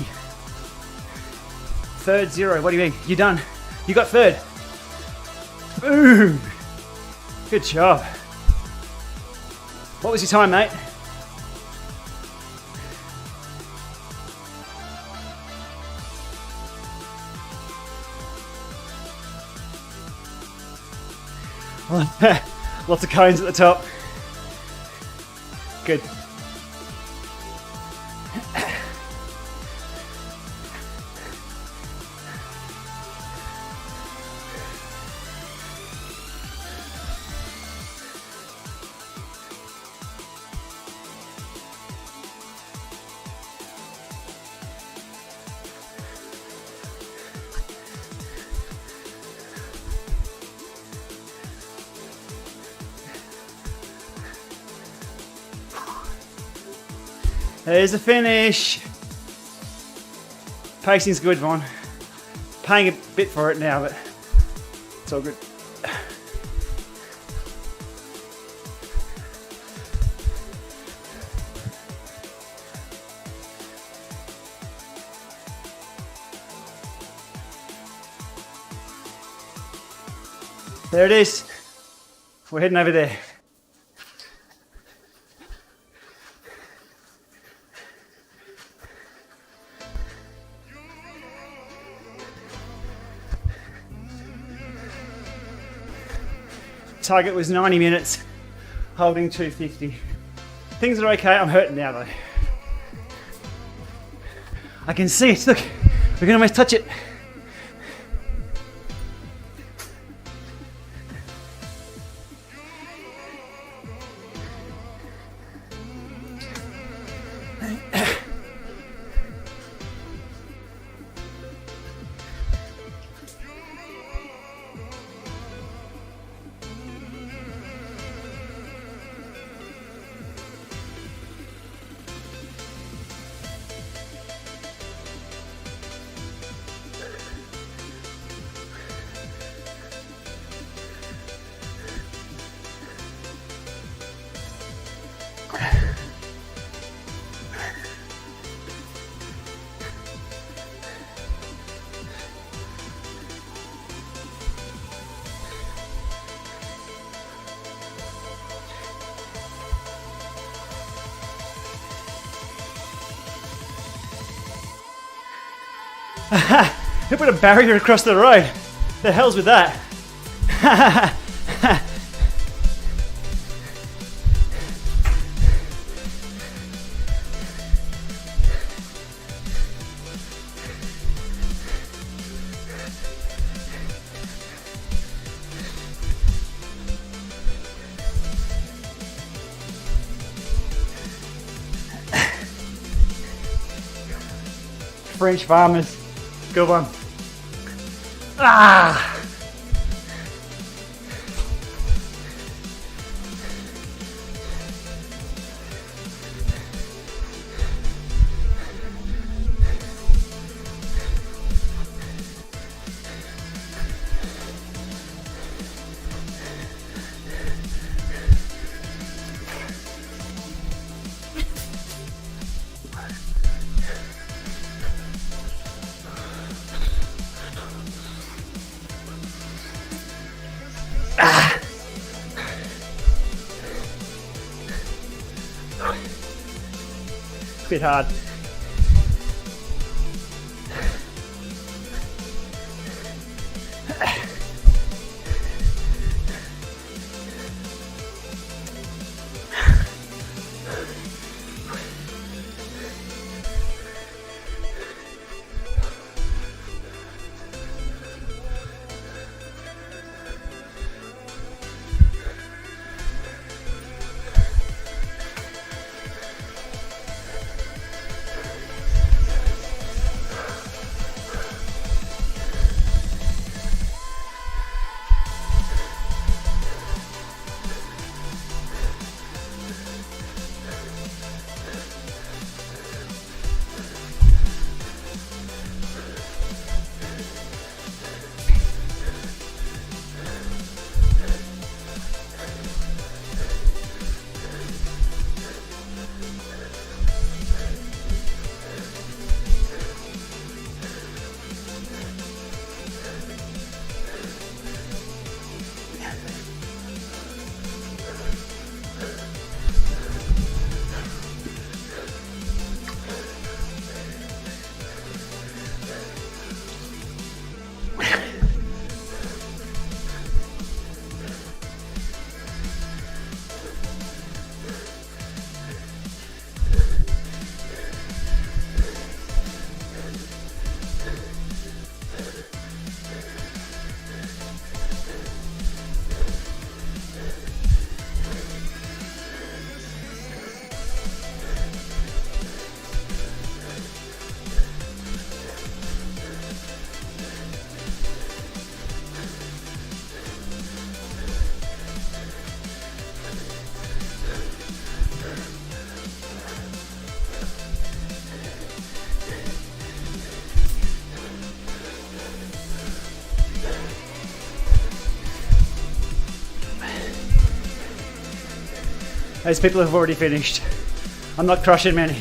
Third 0. What do you mean? You done? You got third. Boom. Good job. What was your time, mate? Lots of cones at the top. Good. There's the finish. Pacing's good, Vaughn. Paying a bit for it now, but it's all good. There it is. We're heading over there. Target was 90 minutes, holding 250. Things are okay, I'm hurting now though. I can see it, look, we can almost touch it. They put a barrier across the road. The hell's with that? French farmers. Good one. Ah! Bit hard. Those people have already finished. I'm not crushing many.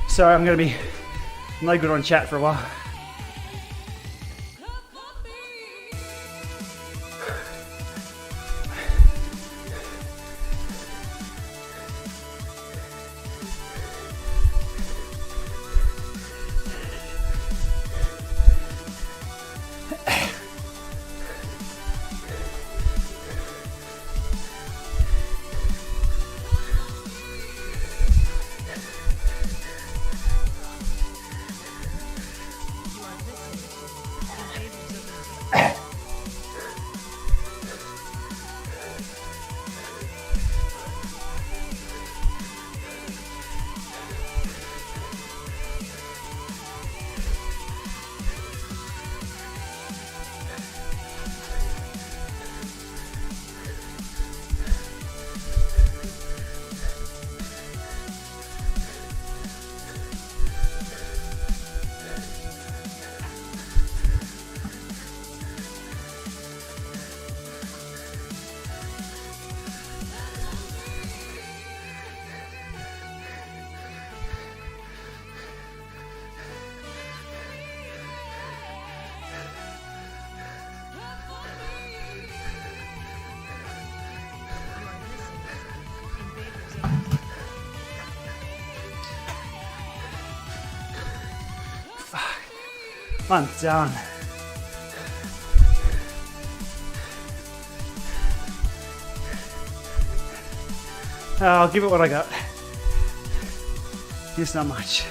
Sorry, I'm going to be no good on chat for a while. I'm done. I'll give it what I got. Just not much.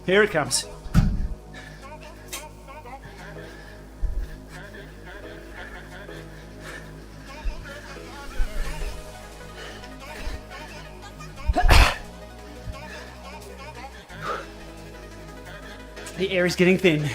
Here it comes. The air is getting thin.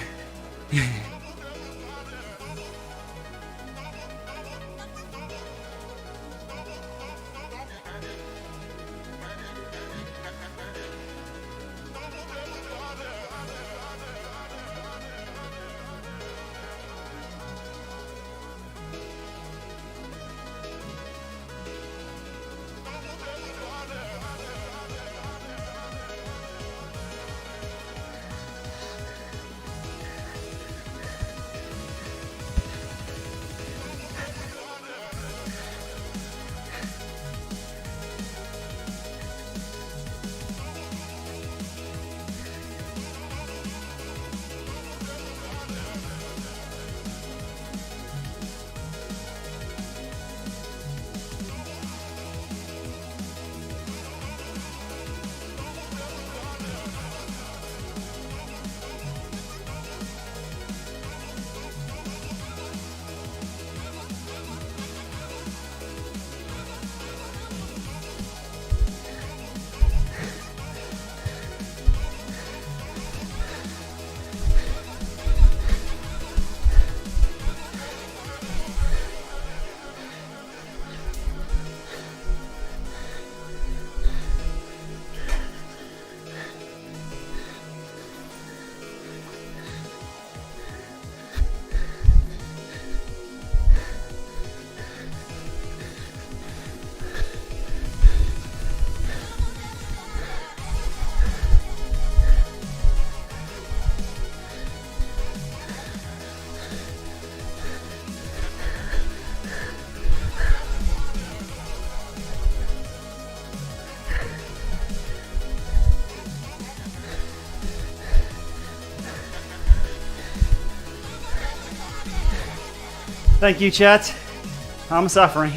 Thank you, chat. I'm suffering.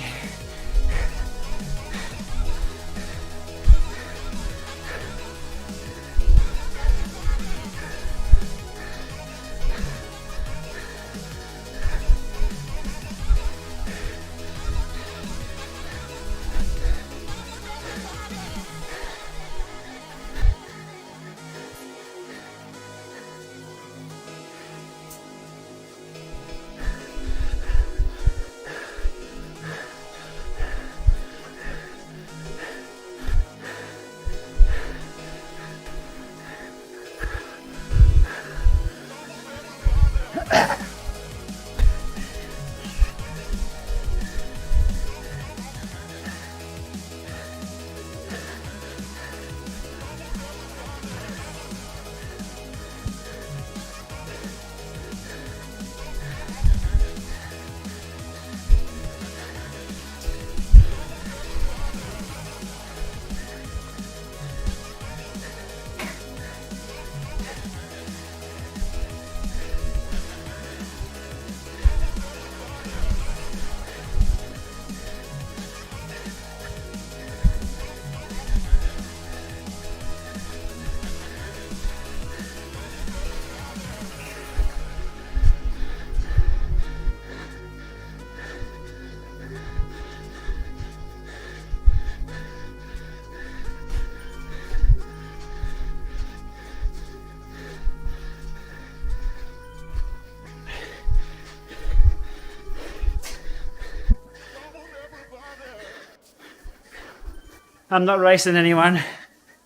I'm not racing anyone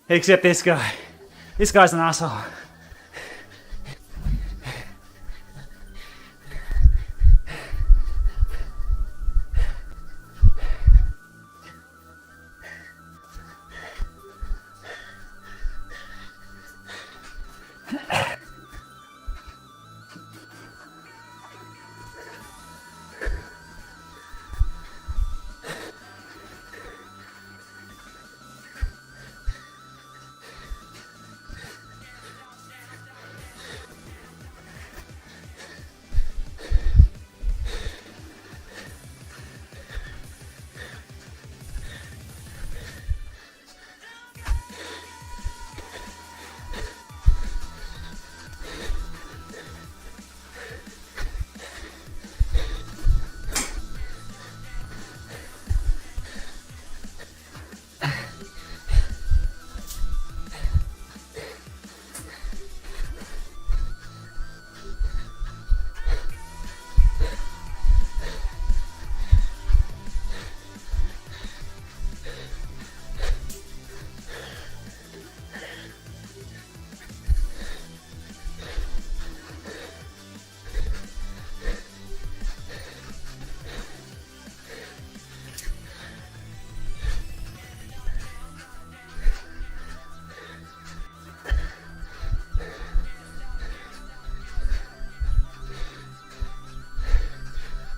except this guy. This guy's an asshole.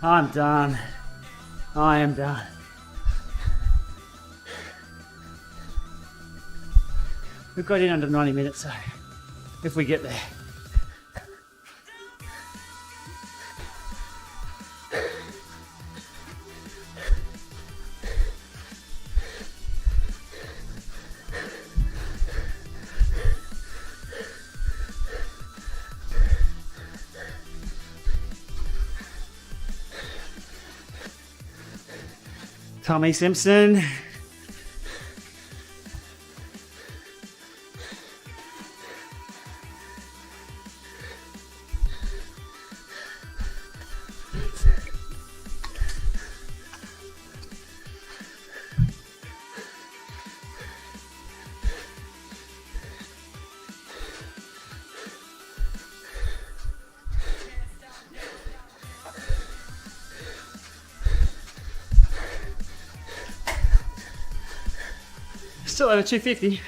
I'm done. I am done. We've got in under 90 minutes, so if we get there. Tommy Simpson. Still over 250.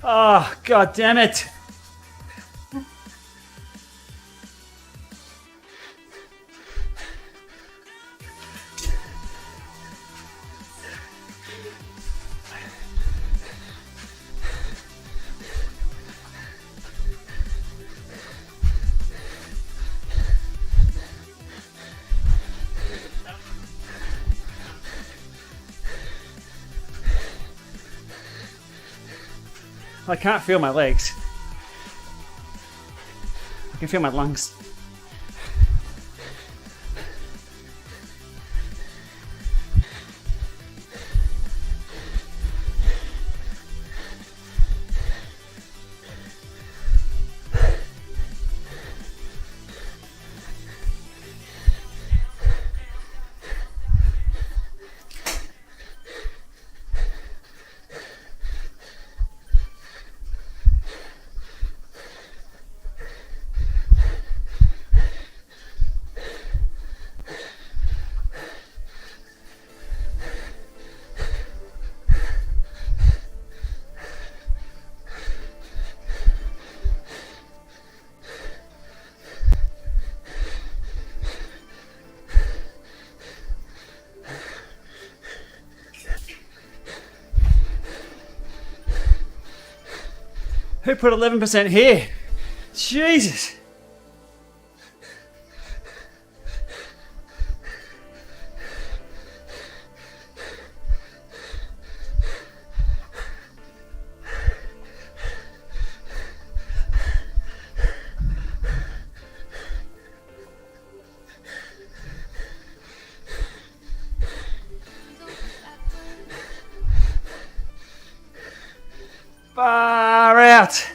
Oh, god damn it. I can't feel my legs. I can feel my lungs. Who put 11% here? Jesus. Far out.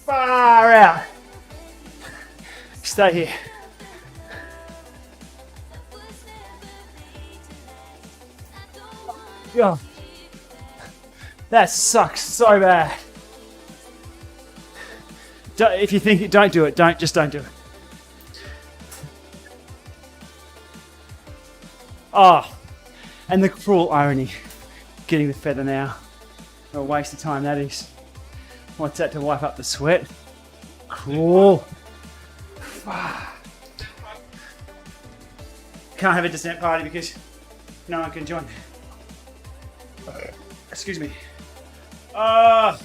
Far out. Stay here. Yeah. That sucks so bad. If you think it, don't do it. Just don't do it. Oh, and the cruel irony, getting the feather now. What a waste of time that is. What's that to wipe up the sweat? Cool. Can't have a descent party because no one can join. Excuse me. Yeah.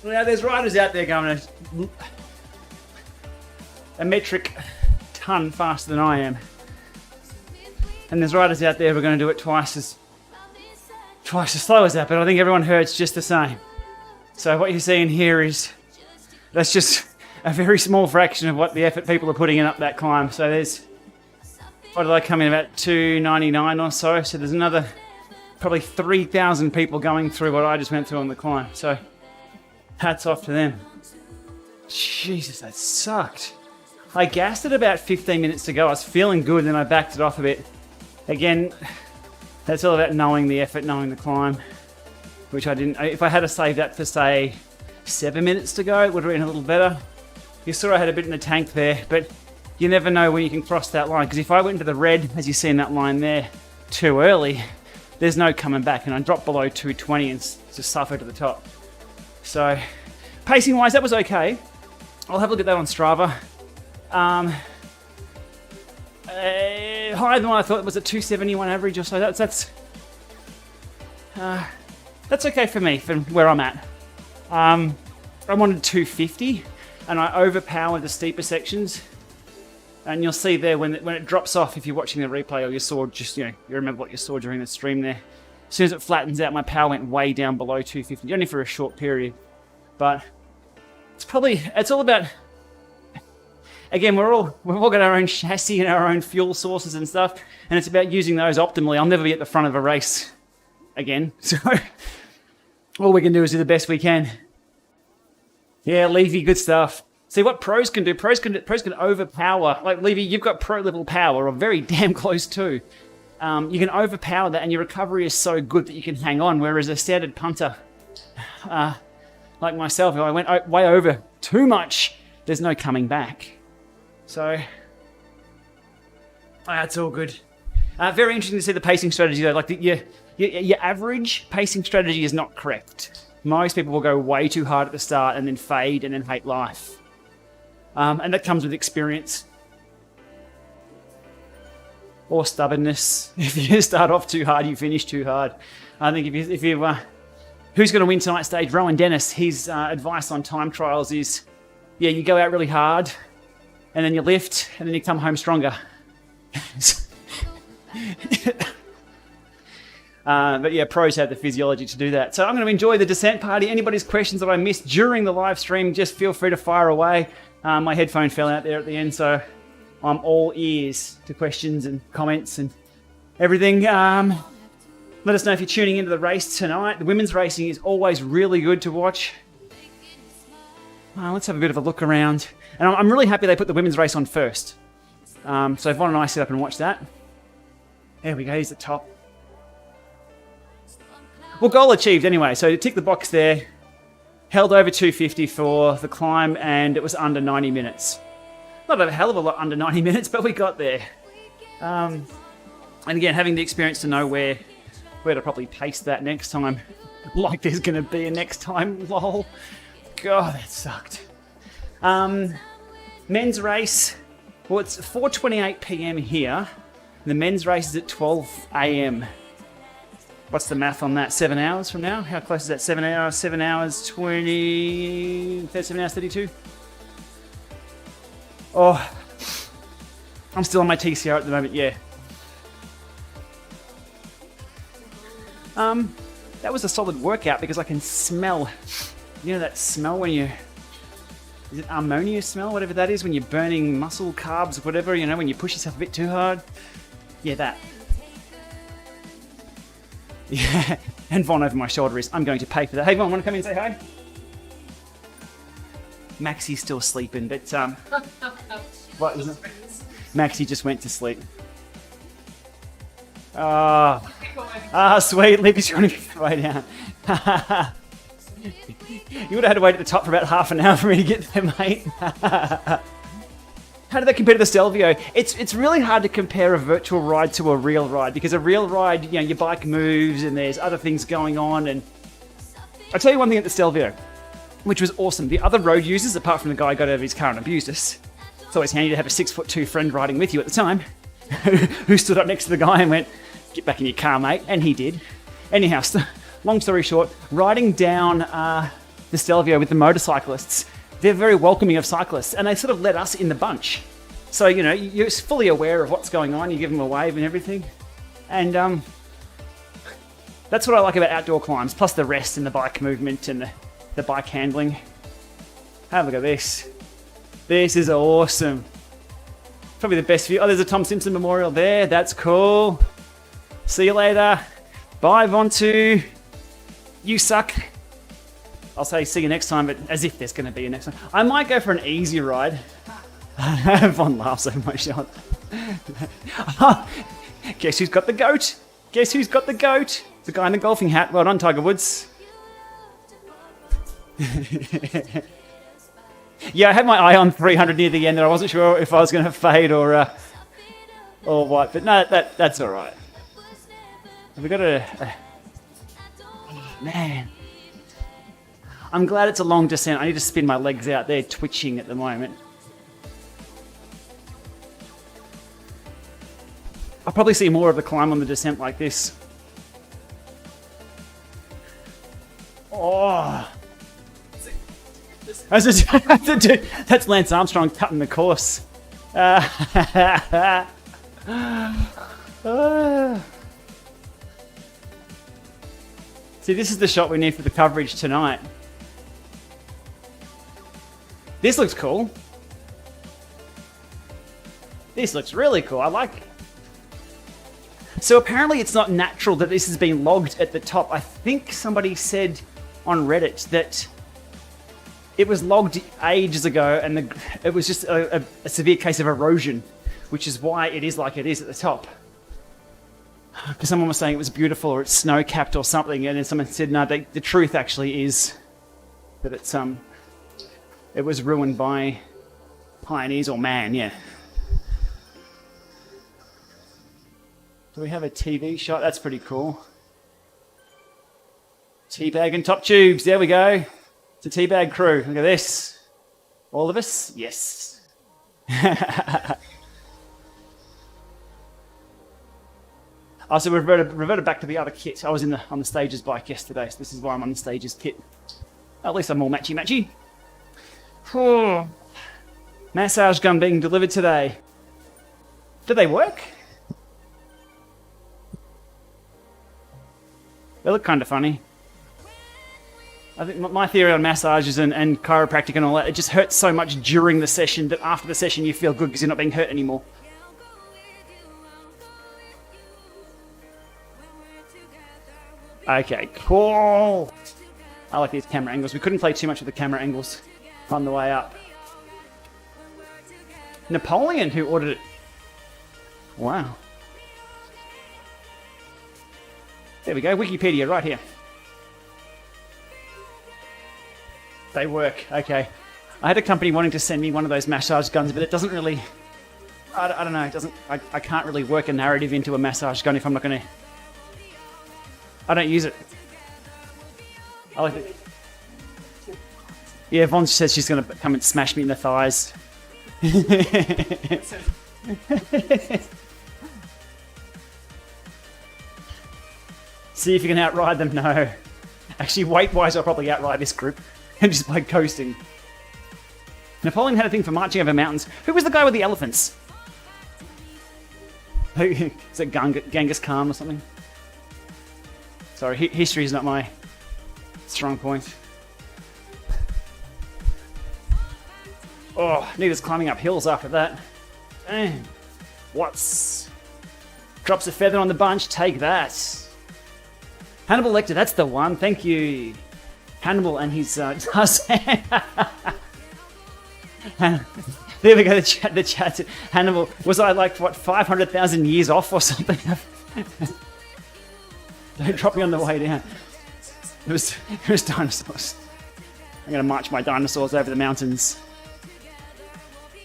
Now there's riders out there going a metric ton faster than I am. And there's riders out there who are going to do it twice as slow as that, but I think everyone hurts just the same. So what you're seeing here is, that's just a very small fraction of what the effort people are putting in up that climb. So there's, what did I come in, about 299 or so? So there's another probably 3,000 people going through what I just went through on the climb. So hats off to them. Jesus, that sucked. I gassed it about 15 minutes to go. I was feeling good, then I backed it off a bit. Again, that's all about knowing the effort, knowing the climb. which I didn't. If I had to save that for, say, 7 minutes to go, it would have been a little better. You saw I had a bit in the tank there, but you never know when you can cross that line, because if I went into the red, as you see in that line there, too early, there's no coming back, and I dropped below 220 and just suffered to the top. So, pacing-wise, that was okay. I'll have a look at that on Strava. Higher than what I thought. It was a 271 average or so. That's okay for me, from where I'm at. I wanted 250, and I overpowered the steeper sections. And you'll see there when it drops off, if you're watching the replay or you saw just, you remember what you saw during the stream there. As soon as it flattens out, my power went way down below 250, only for a short period. But it's all about, again, we've all got our own chassis and our own fuel sources and stuff, and it's about using those optimally. I'll never be at the front of a race again, so all we can do is do the best we can. Yeah, Levy, good stuff. See what pros can do. Pros can overpower. Like Levy, you've got pro level power, or very damn close to. You can overpower that, and your recovery is so good that you can hang on. Whereas a standard punter, like myself, if I went way over too much, there's no coming back. So that's all good. Very interesting to see the pacing strategy though. Like your average pacing strategy is not correct. Most people will go way too hard at the start and then fade and then hate life. And that comes with experience or stubbornness. If you start off too hard, you finish too hard. I think if you who's going to win tonight's stage? Rowan Dennis. His advice on time trials is, yeah, you go out really hard, and then you lift, and then you come home stronger. But yeah, pros have the physiology to do that. So I'm going to enjoy the descent party. Anybody's questions that I missed during the live stream, just feel free to fire away. My headphone fell out there at the end, so I'm all ears to questions and comments and everything. Let us know if you're tuning into the race tonight. The women's racing is always really good to watch. Let's have a bit of a look around. And I'm really happy they put the women's race on first. So Yvonne and I sit up and watch that. There we go, he's at top. Well, goal achieved anyway, so tick the box there. Held over 250 for the climb, and it was under 90 minutes. Not a hell of a lot under 90 minutes, but we got there. And again, having the experience to know where to probably pace that next time. Like there's going to be a next time, lol. God, that sucked. Men's race, well, it's 4:28 p.m. here. The men's race is at 12 a.m. What's the math on that? 7 hours from now? How close is that? 7 hours? 7 hours 20... 7 hours 32? Oh, I'm still on my TCR at the moment, yeah. That was a solid workout because I can smell, that smell when you... Is it ammonia smell? Whatever that is, when you're burning muscle, carbs, whatever, when you push yourself a bit too hard. Yeah, that. Yeah, and Von over my shoulder is, I'm going to pay for that. Hey, Von, want to come in and say hi? Maxie's still sleeping, but, what is it? Maxie just went to sleep. Sweet, Libby's trying to get the way down. You would have had to wait at the top for about half an hour for me to get there, mate. How did that compare to the Stelvio? It's really hard to compare a virtual ride to a real ride, because a real ride, your bike moves and there's other things going on. And I'll tell you one thing at the Stelvio, which was awesome. The other road users, apart from the guy who got out of his car and abused us, it's always handy to have a 6'2" friend riding with you at the time, who stood up next to the guy and went, "Get back in your car, mate," and he did. Anyhow, long story short, riding down the Stelvio with the motorcyclists, they're very welcoming of cyclists, and they sort of let us in the bunch. So, you're fully aware of what's going on, you give them a wave and everything. And that's what I like about outdoor climbs, plus the rest and the bike movement and the bike handling. Have a look at this. This is awesome. Probably the best view. Oh, there's a Tom Simpson memorial there. That's cool. See you later. Bye, Ventoux. You suck. I'll say see you next time, but as if there's going to be a next time. I might go for an easy ride. Von laughs over my shot. Guess who's got the goat? Guess who's got the goat? The guy in the golfing hat. Well done, Tiger Woods. Yeah, I had my eye on 300 near the end, and I wasn't sure if I was going to fade or what. But no, that's all right. We got man. I'm glad it's a long descent. I need to spin my legs out. They're twitching at the moment. I'll probably see more of the climb on the descent like this. Oh. That's Lance Armstrong cutting the course. See, this is the shot we need for the coverage tonight. This looks cool. This looks really cool. I like it. So apparently it's not natural that this has been logged at the top. I think somebody said on Reddit that it was logged ages ago and it was just a severe case of erosion, which is why it is like it is at the top. Because someone was saying it was beautiful or it's snow-capped or something, and then someone said, no, the truth actually is that it was ruined by pioneers or man, yeah. Do we have a TV shot? That's pretty cool. Teabag and top tubes. There we go. It's a teabag crew. Look at this. All of us? Yes. So we reverted back to the other kit. I was on the Stages bike yesterday, so this is why I'm on the Stages kit. At least I'm more matchy-matchy. Oh. Massage gun being delivered today. Do they work? They look kind of funny. I think my theory on massages and chiropractic and all that, it just hurts so much during the session that after the session you feel good because you're not being hurt anymore. Okay, cool. I like these camera angles. We couldn't play too much with the camera angles on the way up. Napoleon, who ordered it. Wow. There we go, Wikipedia right here. They work, okay. I had a company wanting to send me one of those massage guns, but it doesn't really... I don't know, it doesn't... I can't really work a narrative into a massage gun if I'm not going to... I don't use it. I like it. Yeah, Vaughn says she's going to come and smash me in the thighs. See if you can outride them. No. Actually, weight-wise, I'll probably outride this group. And just by coasting. Napoleon had a thing for marching over mountains. Who was the guy with the elephants? Is it Genghis Khan or something? Sorry, history is not my strong point. Oh, need us climbing up hills after that. Damn. What's... Drops a feather on the bunch, take that. Hannibal Lecter, that's the one, thank you. Hannibal and his Tarzan. There we go, the chat. Hannibal, was I like, what, 500,000 years off or something? Don't drop me on the way down. It was dinosaurs. I'm going to march my dinosaurs over the mountains.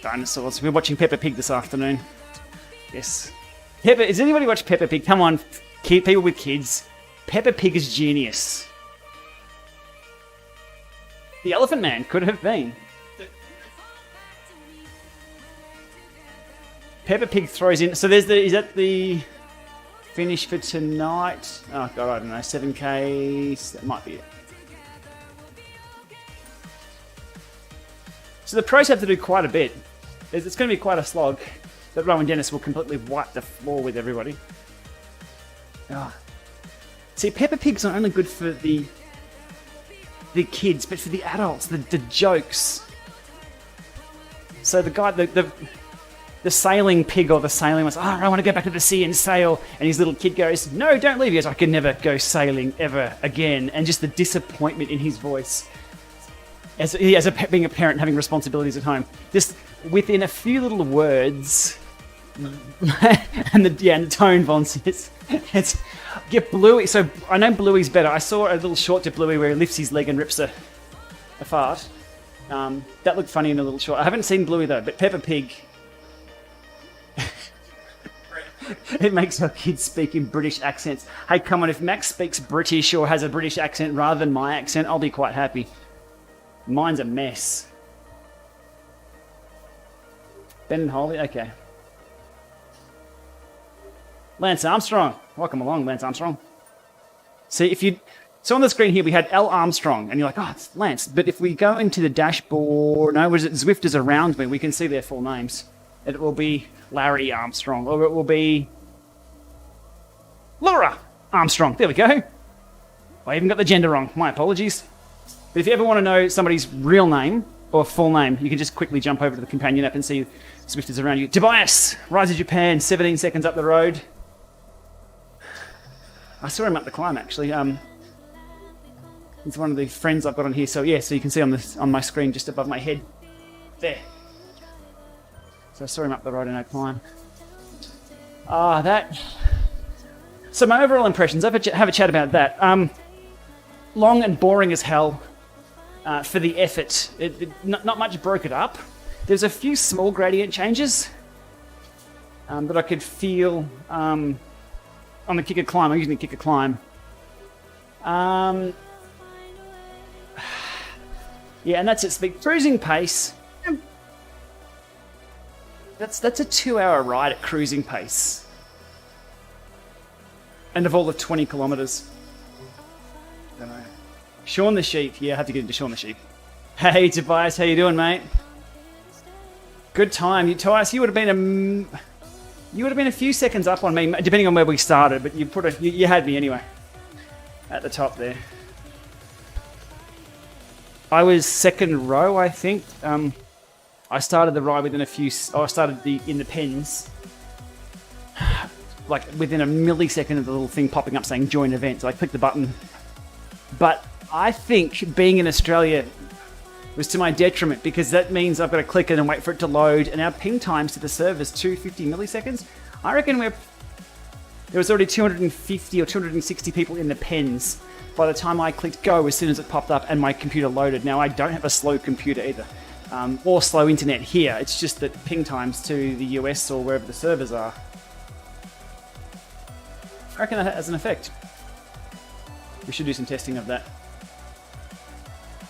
Dinosaurs. We're watching Peppa Pig this afternoon. Yes. Peppa, does anybody watch Peppa Pig? Come on, people with kids. Peppa Pig is genius. The Elephant Man could have been. Peppa Pig throws in... So there's is that the finish for tonight? Oh, God, I don't know. 7K... That might be it. So the pros have to do quite a bit. It's going to be quite a slog. But Rowan Dennis will completely wipe the floor with everybody. Oh. See, Peppa Pig's not only good for the kids, but for the adults, the jokes. So the guy, the sailing pig or the sailing was, I want to go back to the sea and sail. And his little kid goes, no, don't leave. He goes, I can never go sailing ever again. And just the disappointment in his voice. Being a parent having responsibilities at home. Just within a few little words... and the tone, Von says. It's get Bluey. So I know Bluey's better. I saw a little short to Bluey where he lifts his leg and rips a a fart. That looked funny in a little short. I haven't seen Bluey though, but Peppa Pig. It makes our kids speak in British accents. Hey, come on, if Max speaks British or has a British accent rather than my accent, I'll be quite happy. Mine's a mess. Ben and Holly, okay. Lance Armstrong. Welcome along, Lance Armstrong. See, so on the screen here we had L. Armstrong, and you're like, oh, it's Lance. But if we go into the dashboard, no, was it Zwift is around me, we can see their full names. It will be Larry Armstrong, or it will be Laura Armstrong. There we go. I even got the gender wrong. My apologies. But if you ever want to know somebody's real name or full name, you can just quickly jump over to the companion app and see Zwift is around you. Tobias, Rise of Japan, 17 seconds up the road. I saw him up the climb, actually. It's one of the friends I've got on here. So yeah, so you can see on my screen just above my head. There. So I saw him up the road in a climb. So my overall impressions, have a chat about that. Long and boring as hell for the effort. Not much broke it up. There's a few small gradient changes that I could feel on the kicker climb. I'm using the kicker climb. Yeah, and that's it. The cruising pace. That's a 2-hour ride at cruising pace. And of all the 20 kilometers. I don't know. Sean the Sheep. Yeah, I have to get into Sean the Sheep. Hey, Tobias, how you doing, mate? Good time. Tobias, you would have been a few seconds up on me, depending on where we started, but you had me anyway. At the top there. I was second row, I think. I started the ride within I started in the pens, like within a millisecond of the little thing popping up saying join event. So I clicked the button. But I think being in Australia was to my detriment, because that means I've got to click it and wait for it to load. And our ping times to the server is 250 milliseconds. I reckon there was already 250 or 260 people in the pens by the time I clicked go as soon as it popped up and my computer loaded. Now, I don't have a slow computer either, or slow internet here. It's just that ping times to the US or wherever the servers are. I reckon that has an effect. We should do some testing of that.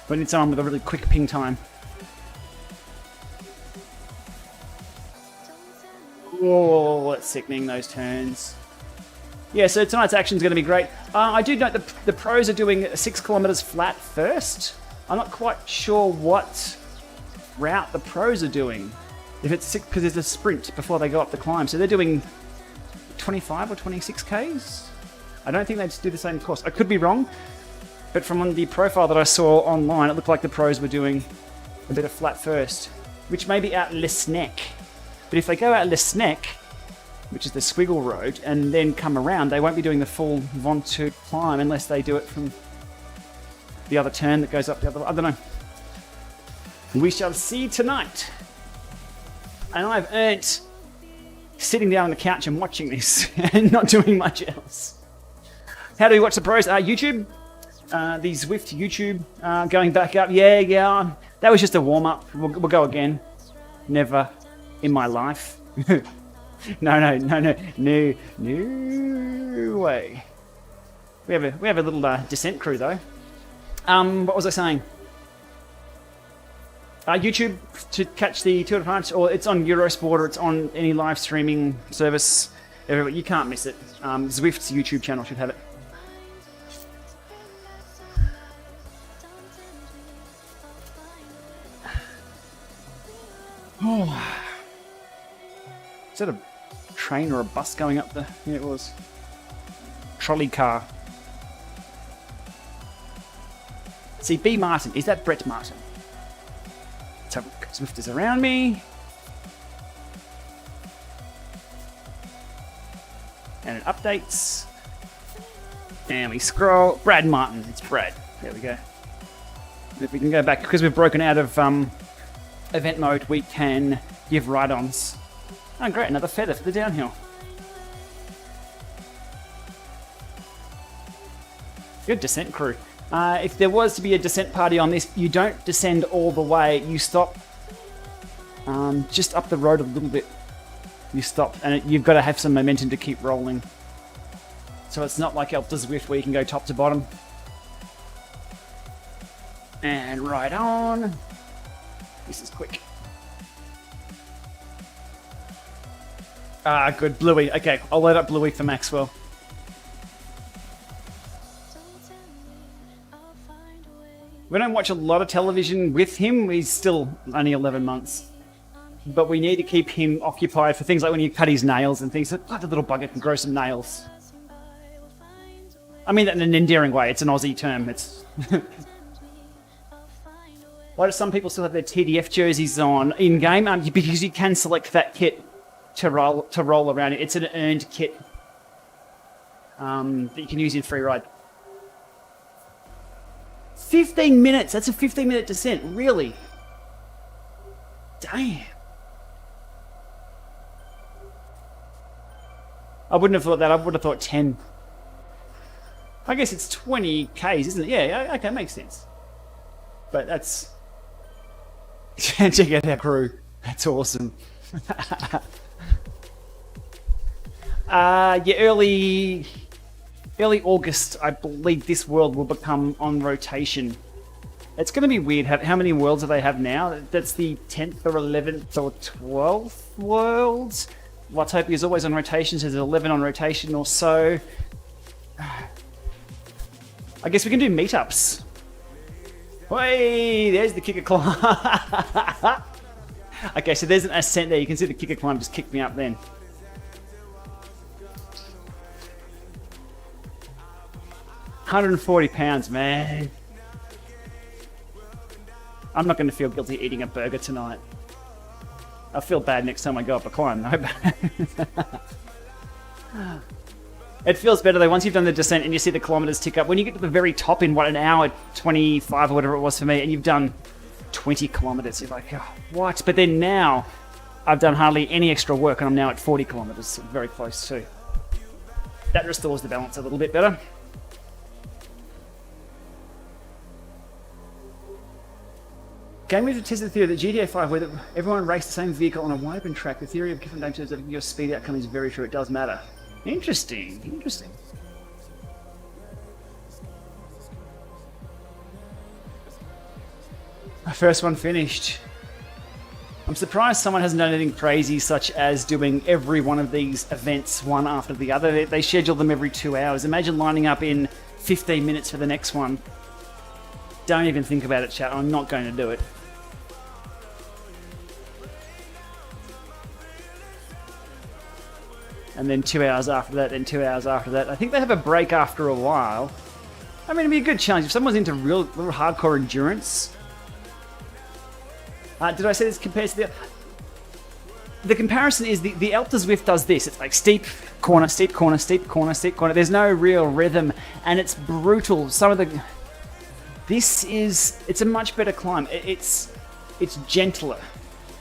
We need someone with a really quick ping time. Oh, that's sickening, those turns. Yeah, so tonight's action is going to be great. I do note the pros are doing 6 kilometers flat first. I'm not quite sure what route the pros are doing. If it's 6, because there's a sprint before they go up the climb. So they're doing 25 or 26 Ks? I don't think they just do the same course. I could be wrong, but from the profile that I saw online, it looked like the pros were doing a bit of flat first, which may be out Les Sneck. But if they go out Les Sneck, which is the squiggle road, and then come around, they won't be doing the full Ventoux climb unless they do it from the other turn that goes up the other way. I don't know. We shall see tonight. And I've earned sitting down on the couch and watching this and not doing much else. How do we watch the pros? YouTube. The Zwift YouTube going back up. Yeah. That was just a warm-up. We'll go again. Never in my life. No way. We have a little descent crew though. What was I saying? YouTube to catch the Tour de France, or it's on Eurosport, or it's on any live streaming service. Everywhere. You can't miss it. Zwift's YouTube channel should have it. Oh. Is that a train or a bus going up the... Yeah, it was. Trolley car. See, B. Martin. Is that Brett Martin? Let's have a look. Zwift is around me. And it updates. And we scroll. Brad Martin. It's Brad. There we go. And if we can go back, because we've broken out of event mode, we can give ride-ons. Oh, great. Another feather for the downhill. Good descent crew. If there was to be a descent party on this, you don't descend all the way. You stop just up the road a little bit. You stop, and you've got to have some momentum to keep rolling. So it's not like Zwift where you can go top to bottom. And right on. This is quick. Ah, good. Bluey. Okay, I'll load up Bluey for Maxwell. We don't watch a lot of television with him. He's still only 11 months. But we need to keep him occupied for things like when you cut his nails and things. Like the little bugger can grow some nails. I mean that in an endearing way. It's an Aussie term. It's Why do some people still have their TDF jerseys on in-game? Because you can select that kit to roll around it. It's an earned kit that you can use in free ride. 15 minutes! That's a 15-minute descent, really? Damn. I wouldn't have thought that. I would have thought 10. I guess it's 20 Ks, isn't it? Yeah, okay, makes sense. But that's... Check out our crew. That's awesome. Yeah, early August, I believe this world will become on rotation. It's going to be weird. How many worlds do they have now? That's the 10th or 11th or 12th world. Watopia is always on rotation, so there's 11 on rotation or so. I guess we can do meetups. Hey, there's the kicker climb. Okay, so there's an ascent there. You can see the kicker climb just kicked me up then. £140, man. I'm not going to feel guilty eating a burger tonight. I'll feel bad next time I go up a climb, though. It feels better, though, once you've done the descent and you see the kilometers tick up. When you get to the very top in, an hour 25 or whatever it was for me, and you've done 20 kilometers, you're like, oh, what? But then now, I've done hardly any extra work, and I'm now at 40 kilometers, so very close, too. That restores the balance a little bit better. Game Weaver tested the theory that GTA 5, where everyone raced the same vehicle on a wide open track, the theory of different games of your speed outcome is very true. It does matter. Interesting. Interesting. My first one finished. I'm surprised someone hasn't done anything crazy, such as doing every one of these events one after the other. They schedule them every 2 hours. Imagine lining up in 15 minutes for the next one. Don't even think about it, chat. I'm not going to do it. And then 2 hours after that, then 2 hours after that. I think they have a break after a while. I mean, it'd be a good challenge. If someone's into real hardcore endurance... did I say this compares to the... The comparison is the Zwift does this. It's like steep corner, steep corner, steep corner, steep corner. There's no real rhythm, and it's brutal. Some of the... This is... It's a much better climb. It's gentler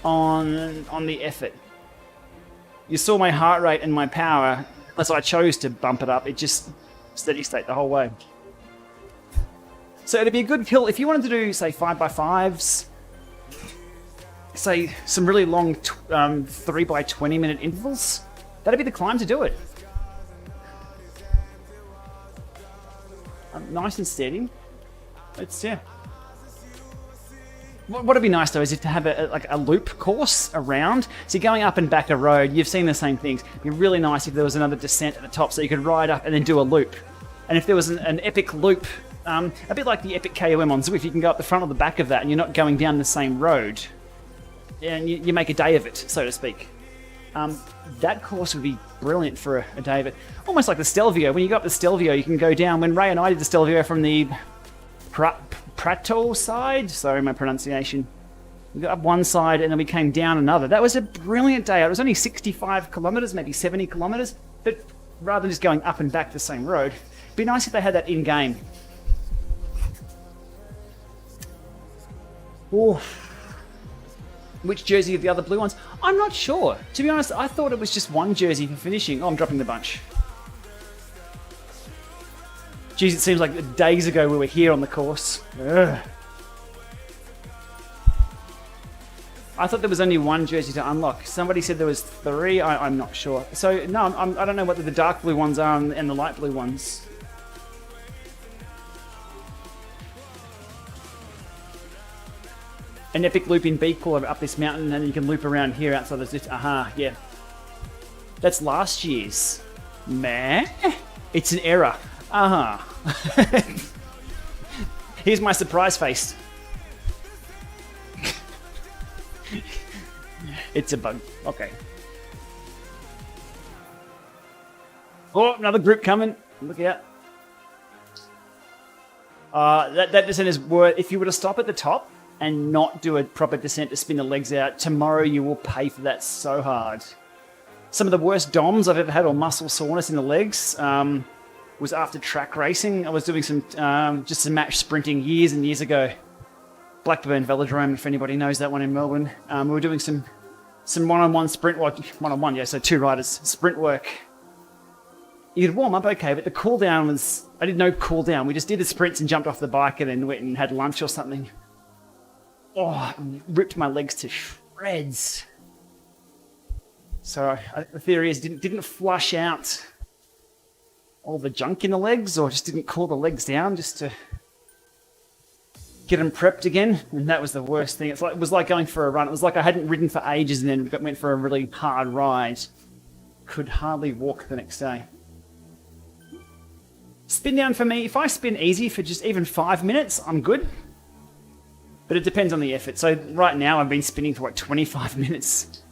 on the effort. You saw my heart rate and my power. Unless I chose to bump it up, it just steady state the whole way. So it'd be a good hill if you wanted to do, say, 5x5s. Say some really long 3x20 minute intervals. That'd be the climb to do it. Nice and steady. It's yeah. What'd be nice though is if to have a loop course around. So you're going up and back a road. You've seen the same things. It'd be really nice if there was another descent at the top, so you could ride up and then do a loop. And if there was an epic loop, a bit like the epic KOM on Zwift, you can go up the front or the back of that, and you're not going down the same road. And you make a day of it, so to speak. That course would be brilliant for a day of it. Almost like the Stelvio. When you go up the Stelvio, you can go down. When Ray and I did the Stelvio from the Prato side, sorry my pronunciation, we got up one side and then we came down another. That was a brilliant day. It was only 65 kilometers, maybe 70 kilometers, but rather than just going up and back the same road, it'd be nice if they had that in-game. Oh. Which jersey of the other blue ones? I'm not sure. To be honest, I thought it was just one jersey for finishing. Oh, I'm dropping the bunch. Geez, it seems like days ago we were here on the course. Ugh. I thought there was only one jersey to unlock. Somebody said there was 3. I'm not sure. So, no, I don't know what the dark blue ones are and the light blue ones. An epic looping beak pull up this mountain, and you can loop around here outside the Zwift. Aha, yeah. That's last year's. Meh? It's an error. Aha. Here's my surprise face. It's a bug. Okay. Oh, another group coming. Look out. That descent is worth... If you were to stop at the top and not do a proper descent to spin the legs out, tomorrow you will pay for that so hard. Some of the worst DOMs I've ever had, or muscle soreness in the legs, was after track racing. I was doing some just some match sprinting years and years ago. Blackburn Velodrome, if anybody knows that one in Melbourne. We were doing some one-on-one sprint, well, one-on-one, yeah, so 2 riders, sprint work. You'd warm up okay, but the cool-down was... I did no cool-down. We just did the sprints and jumped off the bike and then went and had lunch or something. Oh, ripped my legs to shreds. So the theory is didn't flush out all the junk in the legs, or just didn't cool the legs down just to get them prepped again. And that was the worst thing. It was like going for a run. It was like I hadn't ridden for ages and then went for a really hard ride. Could hardly walk the next day. Spin down for me, if I spin easy for just even 5 minutes, I'm good. But it depends on the effort. So right now I've been spinning for 25 minutes.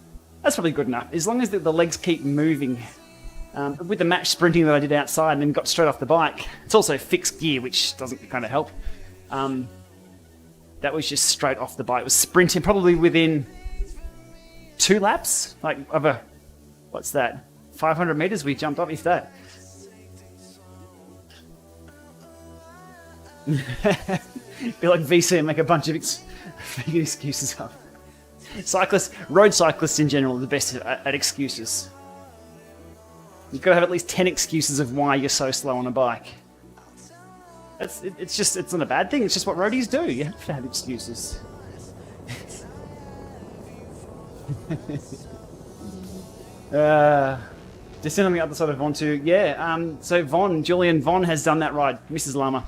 That's probably good enough. As long as the legs keep moving. With the match sprinting that I did outside and then got straight off the bike, it's also fixed gear, which doesn't kind of help. That was just straight off the bike. It was sprinting probably within 2 laps. Like of a, what's that? 500 meters we jumped off, if that. Be like VC and make a bunch of excuses up. Road cyclists in general are the best at excuses. You've got to have at least 10 excuses of why you're so slow on a bike. It's not a bad thing, it's just what roadies do. You have to have excuses. Descend on the other side of Ventoux. Yeah, so Julian Von has done that ride, Mrs. Lama.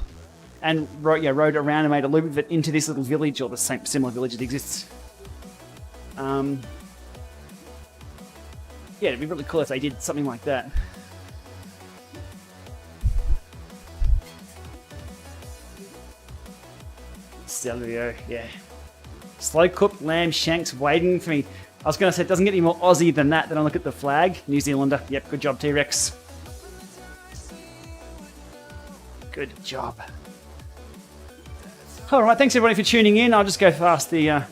And rode around and made a loop of it into this little village, or the similar village that exists. Yeah, it'd be really cool if they did something like that. Stelvio, yeah. Slow cooked lamb shanks waiting for me. I was going to say, it doesn't get any more Aussie than that. Then I look at the flag. New Zealander. Yep, good job, T-Rex. Good job. All right, thanks everybody for tuning in. I'll just go past the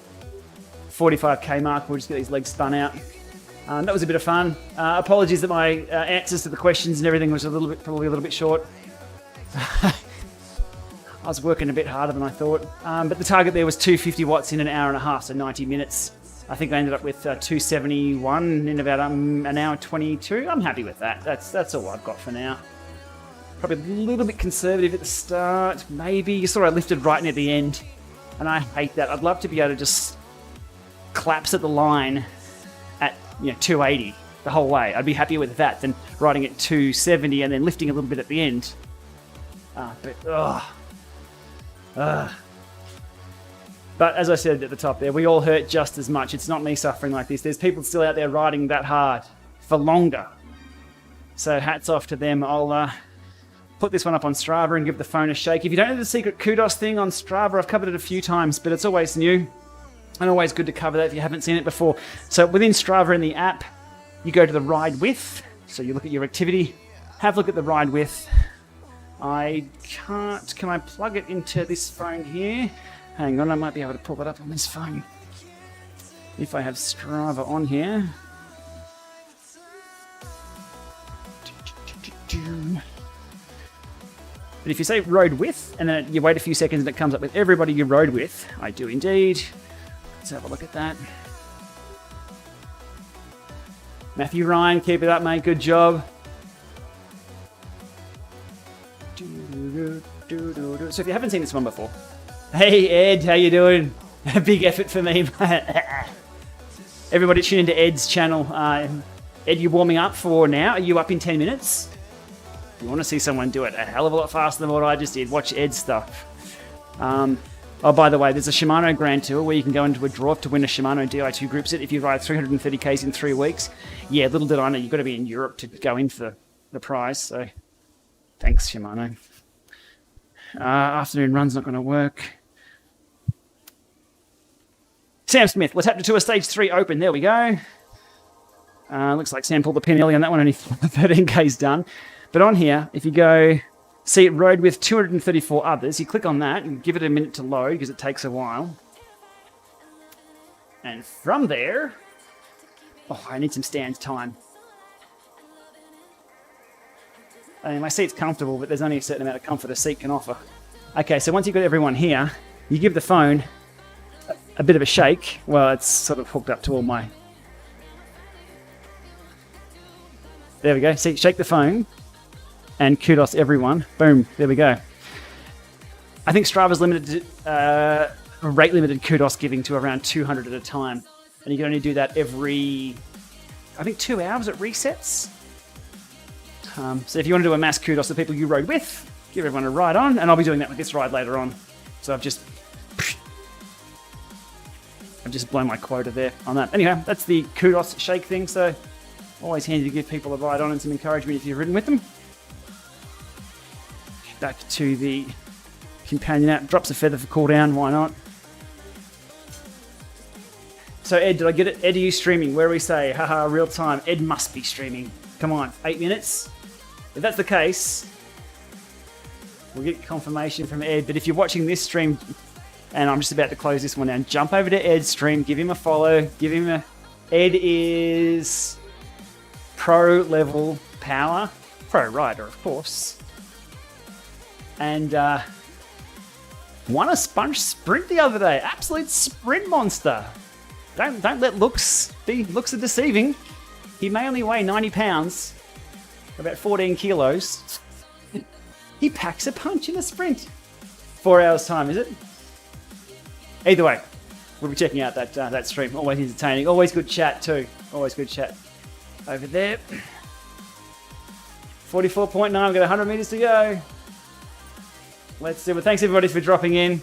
45k mark. We'll just get these legs spun out. That was a bit of fun. Apologies that my answers to the questions and everything was probably a little bit short. I was working a bit harder than I thought. But the target there was 250 watts in an hour and a half, so 90 minutes. I think I ended up with 271 in about an hour 22. I'm happy with that. That's all I've got for now. Probably a little bit conservative at the start, maybe. You saw I lifted right near the end, and I hate that. I'd love to be able to just collapse at the line at 280 the whole way. I'd be happier with that than riding at 270 and then lifting a little bit at the end. But as I said at the top there, we all hurt just as much. It's not me suffering like this. There's people still out there riding that hard for longer. So hats off to them. I'll put this one up on Strava and give the phone a shake. If you don't know the secret kudos thing on Strava, I've covered it a few times, but it's always new and always good to cover that if you haven't seen it before. So within Strava in the app, you go to the ride width. So you look at your activity, have a look at the ride width. Can I plug it into this phone here? Hang on, I might be able to pull that up on this phone. If I have Strava on here. But if you say road width, and then you wait a few seconds and it comes up with everybody you rode with, I do indeed. Let's have a look at that. Matthew Ryan, keep it up, mate. Good job. So if you haven't seen this one before, hey Ed, how you doing? Big effort for me. Everybody tune into Ed's channel. Ed, you're warming up for now. Are you up in 10 minutes? You want to see someone do it a hell of a lot faster than what I just did. Watch Ed's stuff. Oh, by the way, there's a Shimano Grand Tour where you can go into a draw to win a Shimano Di2 group set if you ride 330Ks in 3 weeks. Yeah, little did I know, you've got to be in Europe to go in for the prize, so thanks, Shimano. Afternoon run's not going to work. Sam Smith, let's have to a stage 3 open. There we go. Looks like Sam pulled the pin early on that one, only 13K's done. But on here, if you go... See it rode with 234 others. You click on that and give it a minute to load because it takes a while. And from there... Oh, I need some stand time. I mean, my seat's comfortable, but there's only a certain amount of comfort a seat can offer. Okay, so once you've got everyone here, you give the phone a bit of a shake. Well, it's sort of hooked up to all my... There we go. See, shake the phone. And kudos everyone. Boom. There we go. I think Strava's limited rate limited kudos giving to around 200 at a time. And you can only do that every, I think, 2 hours it resets. So if you want to do a mass kudos to people you rode with, give everyone a ride on. And I'll be doing that with this ride later on. So I've just blown my quota there on that. Anyway, that's the kudos shake thing. So always handy to give people a ride on and some encouragement if you've ridden with them. Back to the companion app. Drops a feather for cooldown. Why not? So Ed, did I get it? Ed, are you streaming? Where we say, haha, real time. Ed must be streaming. Come on, 8 minutes? If that's the case, we'll get confirmation from Ed. But if you're watching this stream, and I'm just about to close this one down, jump over to Ed's stream, give him a follow, give him a... Ed is pro level power. Pro rider, of course. And won a sponge sprint the other day. Absolute sprint monster. Don't let looks are deceiving. He may only weigh 90 pounds, about 14 kilos. He packs a punch in a sprint. 4 hours time, is it? Either way, we'll be checking out that stream. Always entertaining. Always good chat too. Always good chat. Over there. 44.9. We've got 100 meters to go. Let's see. Well, thanks everybody for dropping in.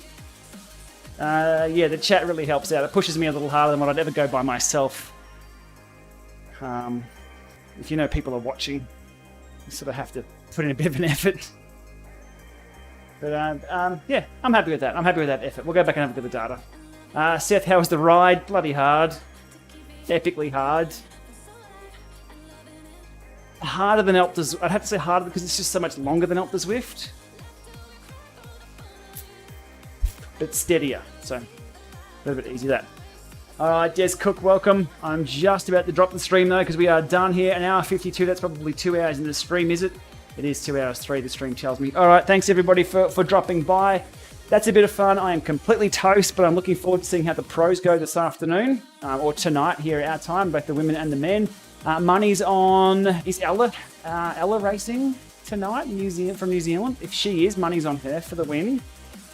Yeah, the chat really helps out. It pushes me a little harder than what I'd ever go by myself. If you know people are watching, you sort of have to put in a bit of an effort. But yeah, I'm happy with that. I'm happy with that effort. We'll go back and have a look at the data. Seth, how was the ride? Bloody hard. Epically hard. Harder than Elpta's. I'd have to say harder because it's just so much longer than Elpta's Zwift. But steadier, so a little bit easier that. All right, Des Cook, welcome. I'm just about to drop the stream though because we are done here. An hour 52, that's probably 2 hours in the stream, is it? It is 2 hours 3, the stream tells me. All right, thanks everybody for dropping by. That's a bit of fun. I am completely toast, but I'm looking forward to seeing how the pros go this afternoon, or tonight here at our time, both the women and the men. Money's on, is Ella racing tonight from New Zealand? If she is, money's on her for the win.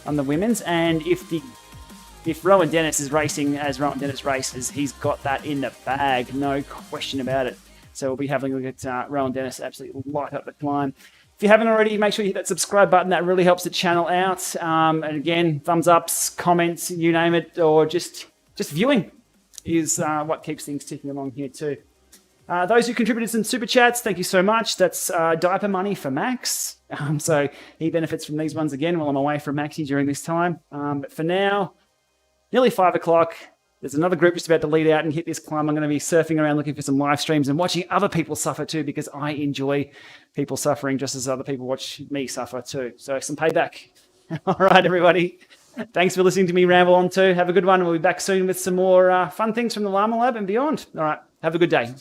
On the women's, and if Rowan Dennis is racing as Rowan Dennis races, he's got that in the bag, no question about it. So we'll be having a look at Rowan Dennis absolutely light up the climb. If you haven't already, make sure you hit that subscribe button. That really helps the channel out. And again, thumbs ups, comments, you name it, or just viewing is what keeps things ticking along here too. Those who contributed some super chats, thank you so much. That's diaper money for Max. So he benefits from these ones again while I'm away from Maxie during this time. But for now, nearly 5 o'clock. There's another group just about to lead out and hit this climb. I'm going to be surfing around looking for some live streams and watching other people suffer too because I enjoy people suffering just as other people watch me suffer too. So some payback. All right, everybody. Thanks for listening to me ramble on too. Have a good one. We'll be back soon with some more fun things from the Lama Lab and beyond. All right. Have a good day.